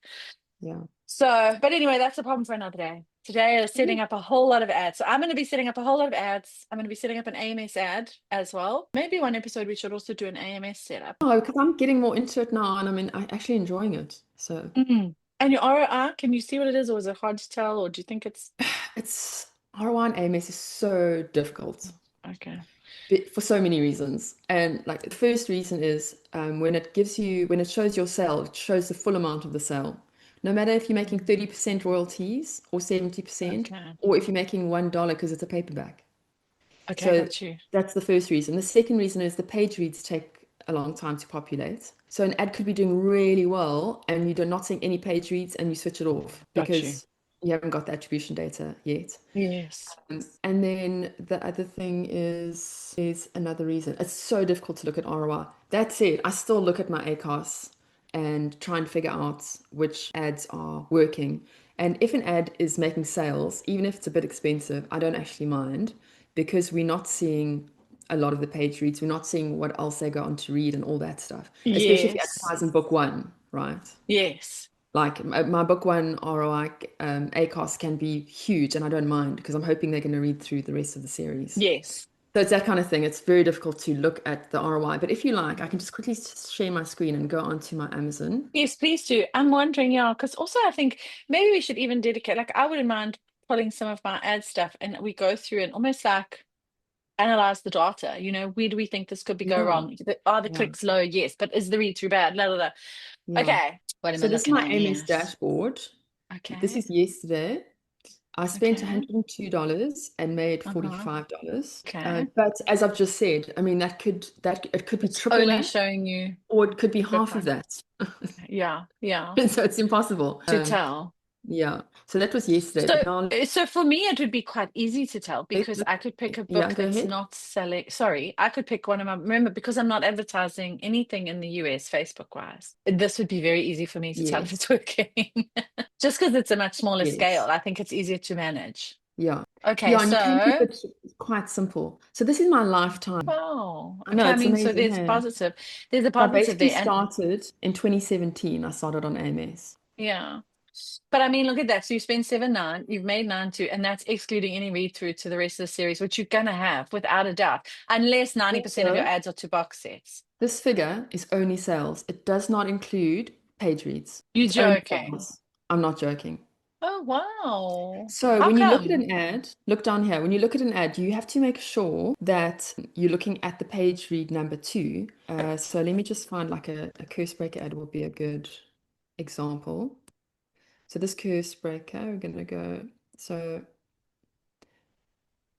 Speaker 2: yeah.
Speaker 1: So, but anyway, that's a problem for another day. Today is setting
Speaker 2: Mm.
Speaker 1: up a whole lot of ads. So I'm going to be setting up a whole lot of ads. I'm going to be setting up an AMS ad as well. Maybe one episode we should also do an AMS setup.
Speaker 2: Oh, because I'm getting more into it now, and I actually enjoying it. So
Speaker 1: And your ROI, can you see what it is, or is it hard to tell, or do you think it's
Speaker 2: it's ROI and AMS is so difficult.
Speaker 1: okay?
Speaker 2: For so many reasons. And like the first reason is when it shows your sale, it shows the full amount of the sale. No matter if you're making 30% royalties or 70%,
Speaker 1: Okay.
Speaker 2: or if you're making $1 because it's a paperback.
Speaker 1: Okay,
Speaker 2: So
Speaker 1: got you.
Speaker 2: that's the first reason. The second reason is the page reads take a long time to populate. So an ad could be doing really well and you're not seeing any page reads and you switch it off
Speaker 1: Got you.
Speaker 2: because you haven't got the attribution data yet.
Speaker 1: Yes.
Speaker 2: And then the other thing is another reason. It's so difficult to look at ROI. That said, I still look at my ACOS and try and figure out which ads are working. And if an ad is making sales, even if it's a bit expensive, I don't actually mind because we're not seeing a lot of the page reads. We're not seeing what else they go on to read and all that stuff, especially if you
Speaker 1: Yes.
Speaker 2: advertise in book one, right?
Speaker 1: Yes.
Speaker 2: Like my book one ROI ACOS can be huge, and I don't mind because I'm hoping they're going to read through the rest of the series.
Speaker 1: Yes.
Speaker 2: So it's that kind of thing. It's very difficult to look at the ROI, but if you like, I can just quickly share my screen and go onto my Amazon.
Speaker 1: Yes, please do. I'm wondering, yeah, because also I think maybe we should even dedicate, like, I wouldn't mind pulling some of my ad stuff and we go through and almost like analyze the data. Where do we think this could be go
Speaker 2: Yeah,
Speaker 1: wrong? Are the
Speaker 2: yeah,
Speaker 1: clicks low? Yes, but is the read through bad? La, la, la.
Speaker 2: yeah.
Speaker 1: Okay. What am I
Speaker 2: So this is
Speaker 1: looking
Speaker 2: my
Speaker 1: at
Speaker 2: AMS
Speaker 1: here?
Speaker 2: dashboard. This
Speaker 1: Okay.
Speaker 2: is yesterday. I spent
Speaker 1: Okay.
Speaker 2: $102 and made
Speaker 1: Uh-huh.
Speaker 2: $45.
Speaker 1: Okay.
Speaker 2: But as I've just said, I mean that it could be
Speaker 1: It's
Speaker 2: triple
Speaker 1: only
Speaker 2: that,
Speaker 1: showing you
Speaker 2: or it could be
Speaker 1: good
Speaker 2: half of
Speaker 1: one.
Speaker 2: that.
Speaker 1: Yeah, yeah.
Speaker 2: So it's impossible.
Speaker 1: To tell.
Speaker 2: Yeah. So that was yesterday. But
Speaker 1: So,
Speaker 2: now
Speaker 1: so for me, it would be quite easy to tell because I could pick a
Speaker 2: yeah,
Speaker 1: book
Speaker 2: go
Speaker 1: that's
Speaker 2: ahead.
Speaker 1: not selling. Sorry, I could pick one of my, remember, because I'm not advertising anything in the US Facebook wise. This would be very easy for me to tell if
Speaker 2: Yes.
Speaker 1: it's working. Just because it's a much smaller scale,
Speaker 2: Yes.
Speaker 1: I think it's easier to manage.
Speaker 2: Yeah.
Speaker 1: Okay,
Speaker 2: Yeah, and you can keep
Speaker 1: so,
Speaker 2: it quite simple. So this is my lifetime.
Speaker 1: wow.
Speaker 2: I know
Speaker 1: Okay, I
Speaker 2: it's
Speaker 1: mean, so
Speaker 2: amazing,
Speaker 1: there's a
Speaker 2: hey?
Speaker 1: positive. There's a
Speaker 2: So I
Speaker 1: positive
Speaker 2: basically
Speaker 1: there. And
Speaker 2: started in 2017. I started on AMS.
Speaker 1: yeah. But I mean, look at that. So you spend 7.9, you've made 9.2, and that's excluding any read through to the rest of the series, which you're gonna have without a doubt, unless 90% of your
Speaker 2: Also,
Speaker 1: ads are to box sets.
Speaker 2: this figure is only sales. It does not include page reads.
Speaker 1: You're
Speaker 2: It's only
Speaker 1: joking.
Speaker 2: sales. I'm not joking.
Speaker 1: Oh, wow.
Speaker 2: So
Speaker 1: How
Speaker 2: when you look at
Speaker 1: come?
Speaker 2: an ad, look down here. When you look at an ad, you have to make sure that you're looking at the page read number two. So let me just find like a curse breaker ad will be a good example. So this curse breaker, we're gonna go. So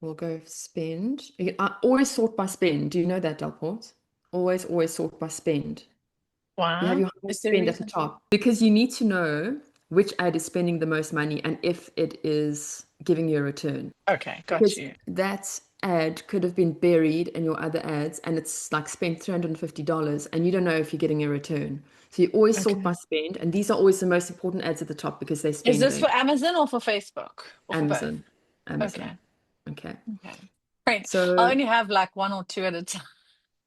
Speaker 2: we'll go spend. I always sort by spend. Do you know that, Delport? Always sort by spend. You have
Speaker 1: Wow.
Speaker 2: your
Speaker 1: Is there a
Speaker 2: spend at the
Speaker 1: reason?
Speaker 2: top because you need to know which ad is spending the most money and if it is giving you a return.
Speaker 1: Okay, got
Speaker 2: Because
Speaker 1: you.
Speaker 2: that ad could have been buried in your other ads and it's like spent $350 and you don't know if you're getting a return. So you always sort by
Speaker 1: Okay.
Speaker 2: spend, and these are always the most important ads at the top because they're
Speaker 1: Is this for
Speaker 2: spending.
Speaker 1: Amazon or for Facebook? Or for both?
Speaker 2: Amazon, Amazon.
Speaker 1: Okay.
Speaker 2: Okay.
Speaker 1: Okay. Great. I
Speaker 2: So
Speaker 1: only have like one or two at a time.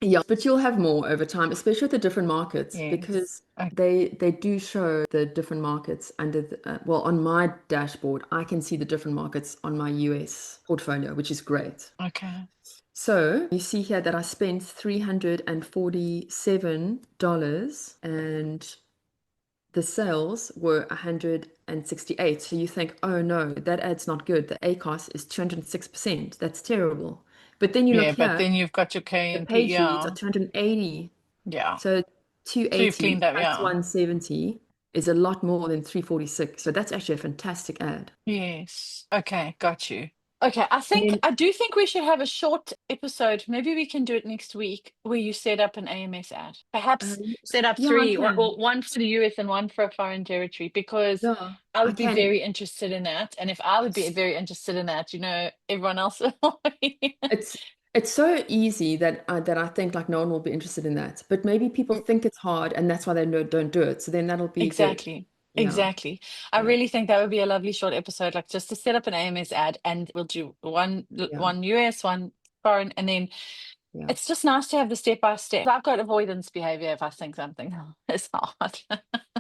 Speaker 2: yeah, but you'll have more over time, especially with the different markets,
Speaker 1: Yes.
Speaker 2: because
Speaker 1: Okay.
Speaker 2: they do show the different markets under well, on my dashboard, I can see the different markets on my US portfolio, which is great.
Speaker 1: Okay.
Speaker 2: So you see here that I spent $347 and the sales were 168. So you think, oh no, that ad's not good. The ACOS is 206%. That's terrible. But then you look
Speaker 1: Yeah, but
Speaker 2: here,
Speaker 1: then you've got your K
Speaker 2: the
Speaker 1: and P.
Speaker 2: page reads are
Speaker 1: Yeah.
Speaker 2: 280.
Speaker 1: Yeah.
Speaker 2: So
Speaker 1: So you've
Speaker 2: 280
Speaker 1: cleaned up.
Speaker 2: plus
Speaker 1: Yeah.
Speaker 2: 170 is a lot more than 346. So that's actually a fantastic ad.
Speaker 1: Yes. Okay, got you. Okay,
Speaker 2: And then,
Speaker 1: I do think we should have a short episode. Maybe we can do it next week where you set up an AMS ad. Perhaps
Speaker 2: um,
Speaker 1: set up
Speaker 2: yeah, I
Speaker 1: three,
Speaker 2: can.
Speaker 1: one for the US and one for a foreign territory, because
Speaker 2: Yeah,
Speaker 1: I
Speaker 2: I
Speaker 1: would be
Speaker 2: can.
Speaker 1: very interested in that. And if I would be
Speaker 2: It's
Speaker 1: very interested in that, everyone else will be.
Speaker 2: it's it's so easy that I think like no one will be interested in that. But maybe people think it's hard, and that's why they don't do it. So then that'll be good.
Speaker 1: Exactly.
Speaker 2: Yeah,
Speaker 1: Exactly. I
Speaker 2: yeah,
Speaker 1: really think that would be a lovely short episode, like just to set up an AMS ad and we'll do
Speaker 2: yeah,
Speaker 1: one US, one foreign, and then
Speaker 2: yeah.
Speaker 1: it's just nice to have the step by step. I've got avoidance behavior if I think something is hard.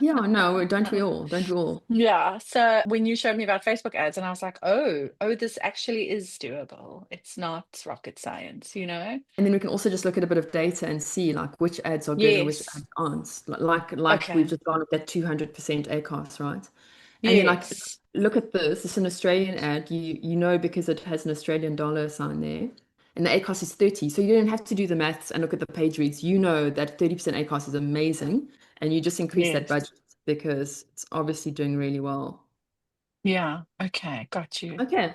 Speaker 2: Yeah, no, don't we all? Don't we all?
Speaker 1: Yeah. So when you showed me about Facebook ads, and I was like, oh, this actually is doable. It's not rocket science.
Speaker 2: And then we can also just look at a bit of data and see like which ads are good and which
Speaker 1: Yes.
Speaker 2: ads aren't. Like we've
Speaker 1: Okay.
Speaker 2: just gone with that 200% ACOS, right? And then like
Speaker 1: Yes.
Speaker 2: look at this. It's an Australian ad. You know because it has an Australian dollar sign there. And the ACOS is 30. So you don't have to do the maths and look at the page reads. You know that 30% ACOS is amazing. And you just increase that
Speaker 1: Yes.
Speaker 2: budget because it's obviously doing really well.
Speaker 1: Yeah. Okay. Got you.
Speaker 2: Okay.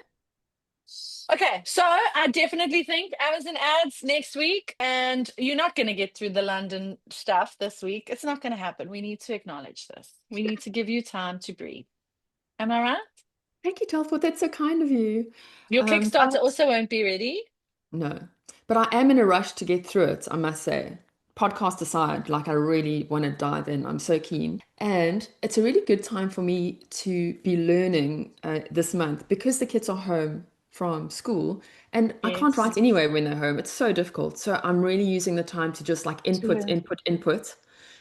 Speaker 1: Okay, so I definitely think Amazon ads next week, and you're not going to get through the London stuff this week. It's not going to happen. We need to acknowledge this. We need to give you time to breathe. Am I right?
Speaker 2: Thank you, Telford. That's so kind of you.
Speaker 1: Your Kickstarter
Speaker 2: But
Speaker 1: also won't be ready.
Speaker 2: no, but I am in a rush to get through it, I must say. Podcast aside, like I really want to dive in. I'm so keen. And it's a really good time for me to be learning this month because the kids are home from school, and I can't
Speaker 1: Yes.
Speaker 2: write anyway when they're home. It's so difficult. So I'm really using the time to just like input,
Speaker 1: To
Speaker 2: input, input.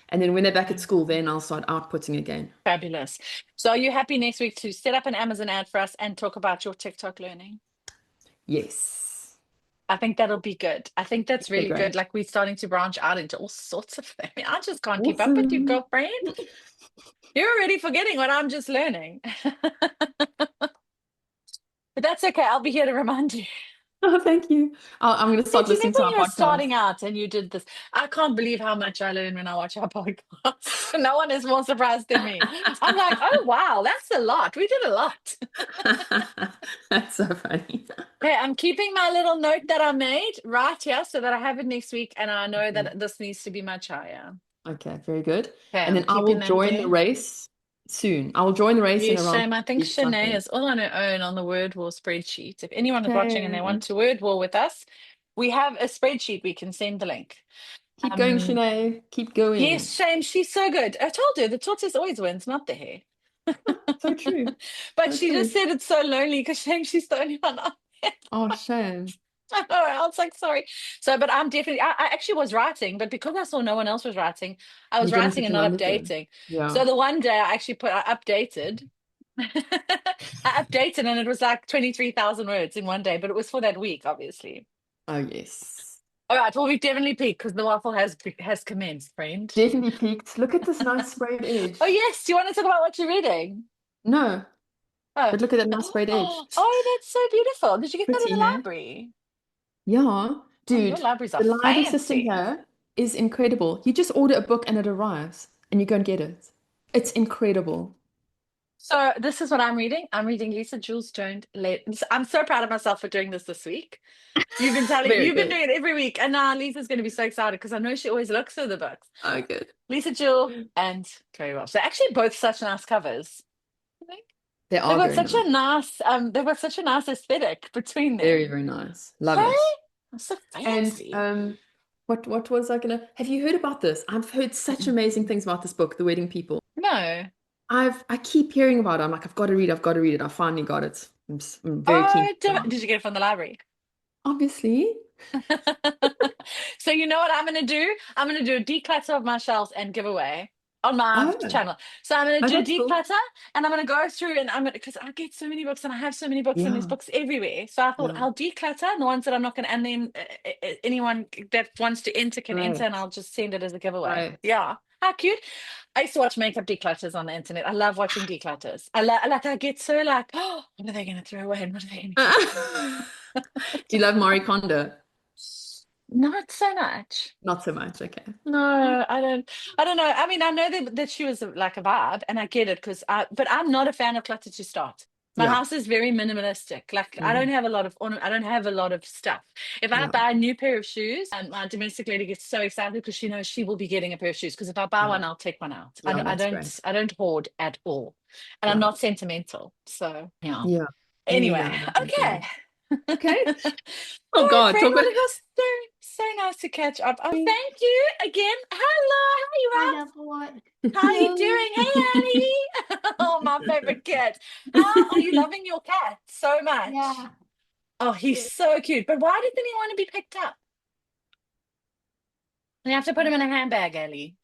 Speaker 2: And then when they're back at school, then I'll start outputting again.
Speaker 1: Fabulous. So are you happy next week to set up an Amazon ad for us and talk about your TikTok learning?
Speaker 2: Yes.
Speaker 1: I think that'll be good. I think that's
Speaker 2: Okay,
Speaker 1: really good.
Speaker 2: great.
Speaker 1: Like we're starting to branch out into all sorts of things. I mean, I just can't keep up with you,
Speaker 2: Awesome.
Speaker 1: girlfriend. You're already forgetting what I'm just learning. But that's okay. I'll be here to remind you.
Speaker 2: Oh, thank you. I'm going to
Speaker 1: Hey,
Speaker 2: start
Speaker 1: do you
Speaker 2: listening
Speaker 1: think
Speaker 2: to
Speaker 1: when
Speaker 2: our
Speaker 1: you were
Speaker 2: podcast.
Speaker 1: starting out and you did this? I can't believe how much I learn when I watch our podcast. No one is more surprised than me. I'm like, oh, wow, that's a lot. We did a lot.
Speaker 2: That's so funny.
Speaker 1: Okay, I'm keeping my little note that I made right here so that I have it next week and I know
Speaker 2: Okay.
Speaker 1: that this needs to be much higher.
Speaker 2: Okay, very good.
Speaker 1: Okay,
Speaker 2: And
Speaker 1: I'm
Speaker 2: then I
Speaker 1: keeping
Speaker 2: will
Speaker 1: that
Speaker 2: join the
Speaker 1: there.
Speaker 2: race soon. I will join the race in
Speaker 1: Yes,
Speaker 2: around
Speaker 1: shame. I think
Speaker 2: weeks, I
Speaker 1: Shanae
Speaker 2: think.
Speaker 1: is all on her own on the Word War spreadsheet. If anyone is watching and they
Speaker 2: Okay.
Speaker 1: want to Word War with us, we have a spreadsheet we can send the link.
Speaker 2: Keep going,
Speaker 1: Um,
Speaker 2: Shanae. Keep
Speaker 1: yes,
Speaker 2: going.
Speaker 1: shame. She's so good. I told her the tortoise always wins, not the hare.
Speaker 2: So true.
Speaker 1: But
Speaker 2: So
Speaker 1: she just
Speaker 2: true.
Speaker 1: said it's so lonely because shame she's the only one up there.
Speaker 2: Oh, shame.
Speaker 1: I know. I was like, sorry. So, but I'm definitely, I actually was writing, but because I saw no one else was writing, I
Speaker 2: You
Speaker 1: was
Speaker 2: didn't
Speaker 1: writing
Speaker 2: put
Speaker 1: and
Speaker 2: your
Speaker 1: not
Speaker 2: numbers in.
Speaker 1: updating.
Speaker 2: Yeah.
Speaker 1: So the one day I updated. I updated and it was like 23,000 words in one day, but it was for that week, obviously.
Speaker 2: Oh, yes.
Speaker 1: All right, well, we've definitely peaked because the waffle has commenced, friend.
Speaker 2: Definitely peaked. Look at this nice sprayed
Speaker 1: Oh,
Speaker 2: edge.
Speaker 1: yes. Do you want to talk about what you're reading?
Speaker 2: No,
Speaker 1: Oh.
Speaker 2: but look at that nice sprayed edge.
Speaker 1: Oh, that's so beautiful. Did you get that in
Speaker 2: Pretty,
Speaker 1: the
Speaker 2: hey?
Speaker 1: library?
Speaker 2: Yeah.
Speaker 1: Oh, your
Speaker 2: Dude,
Speaker 1: libraries are
Speaker 2: the library system
Speaker 1: fancy.
Speaker 2: here is incredible. You just order a book and it arrives and you go and get it. It's incredible.
Speaker 1: So this is what I'm reading. I'm reading Lisa Jules Jones. I'm so proud of myself for doing this week.
Speaker 2: Very
Speaker 1: You've been
Speaker 2: good.
Speaker 1: doing it every week, and now Lisa's going to be so excited because I know she always looks through the books.
Speaker 2: Oh, good.
Speaker 1: Lisa Jewell and Chloe Welsh. They're actually both such nice covers. I think
Speaker 2: They
Speaker 1: they've
Speaker 2: are
Speaker 1: got
Speaker 2: very
Speaker 1: such
Speaker 2: nice.
Speaker 1: a they've got such a nice aesthetic between
Speaker 2: Very,
Speaker 1: them.
Speaker 2: very nice. Love
Speaker 1: Hey,
Speaker 2: it.
Speaker 1: I'm so
Speaker 2: And
Speaker 1: fancy.
Speaker 2: what was I gonna have you heard about this? I've heard such amazing things about this book, The Wedding People.
Speaker 1: No.
Speaker 2: I keep hearing about it. I'm like, I've got to read it. I finally got it. I'm very keen to
Speaker 1: Oh,
Speaker 2: start.
Speaker 1: did you get it from the library?
Speaker 2: Obviously.
Speaker 1: So you know what I'm going to do? I'm going to do a declutter of my shelves and giveaway on my
Speaker 2: Oh,
Speaker 1: channel. So I'm going
Speaker 2: oh,
Speaker 1: to do
Speaker 2: that's cool.
Speaker 1: declutter and I'm going to go through and I'm going to, because I get so many books and I have so many books and there's
Speaker 2: Yeah,
Speaker 1: books everywhere. So I thought
Speaker 2: yeah.
Speaker 1: I'll declutter the ones that I'm not going to, and then anyone that wants to enter can enter and
Speaker 2: Great.
Speaker 1: I'll just send it as a giveaway.
Speaker 2: Right.
Speaker 1: Yeah. How cute. I used to watch makeup declutters on the internet. I love watching declutters. I get so like, oh, what are they going to throw away and what are they going to keep?
Speaker 2: Do you love Marie Kondo?
Speaker 1: Not so much.
Speaker 2: Not so much. Okay.
Speaker 1: No, I don't. I don't know. I mean, I know that she was like a vibe, and I get it but I'm not a fan of clutter to start. My
Speaker 2: Yeah.
Speaker 1: house is very minimalistic. Like I don't
Speaker 2: Mm,
Speaker 1: have a lot of I don't have a lot of stuff. If I
Speaker 2: yeah.
Speaker 1: buy a new pair of shoes, and my domestic lady gets so excited because she knows she will be getting a pair of shoes. Because if I buy
Speaker 2: Yeah.
Speaker 1: one, I'll take one out.
Speaker 2: Yeah, that's great.
Speaker 1: I don't hoard at all, and I'm
Speaker 2: Yeah.
Speaker 1: not sentimental. So yeah.
Speaker 2: Yeah. Me
Speaker 1: Anyway,
Speaker 2: neither. That makes
Speaker 1: okay.
Speaker 2: sense. Okay.
Speaker 1: All
Speaker 2: Oh
Speaker 1: right,
Speaker 2: God,
Speaker 1: friend.
Speaker 2: talk
Speaker 1: Well,
Speaker 2: about
Speaker 1: it was so nice to catch up. Oh, thank you again. Hello, how you
Speaker 3: I
Speaker 1: are?
Speaker 3: love what.
Speaker 1: How are you
Speaker 2: Hello.
Speaker 1: doing? Hey, Annie. Oh, my favorite cat. How are you loving your cat so much?
Speaker 3: Yeah.
Speaker 1: Oh, he's
Speaker 3: Yeah.
Speaker 1: so cute. But why didn't he want to be picked up? You have to put him in a handbag, Ellie.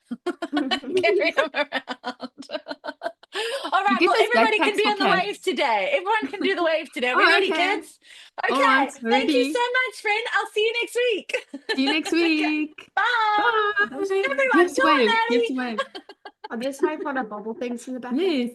Speaker 1: Carry him around. All
Speaker 2: You
Speaker 1: right.
Speaker 2: get
Speaker 1: Well,
Speaker 2: those
Speaker 1: everybody can
Speaker 2: backpacks
Speaker 1: be
Speaker 2: for
Speaker 1: on the
Speaker 2: cats.
Speaker 1: wave today. Everyone can do the wave today. Are we
Speaker 2: Oh,
Speaker 1: ready,
Speaker 2: okay.
Speaker 1: kids?
Speaker 2: All right,
Speaker 1: Okay. Thank you so
Speaker 2: ready.
Speaker 1: much, friend. I'll see you next week.
Speaker 2: See you next
Speaker 1: Okay.
Speaker 2: week.
Speaker 1: Bye.
Speaker 2: Bye. You
Speaker 1: Everyone,
Speaker 2: have to
Speaker 1: come on,
Speaker 2: wave. You have
Speaker 1: Ellie.
Speaker 2: to wave.
Speaker 3: Are these my fun bubble things in the background?
Speaker 2: Yes.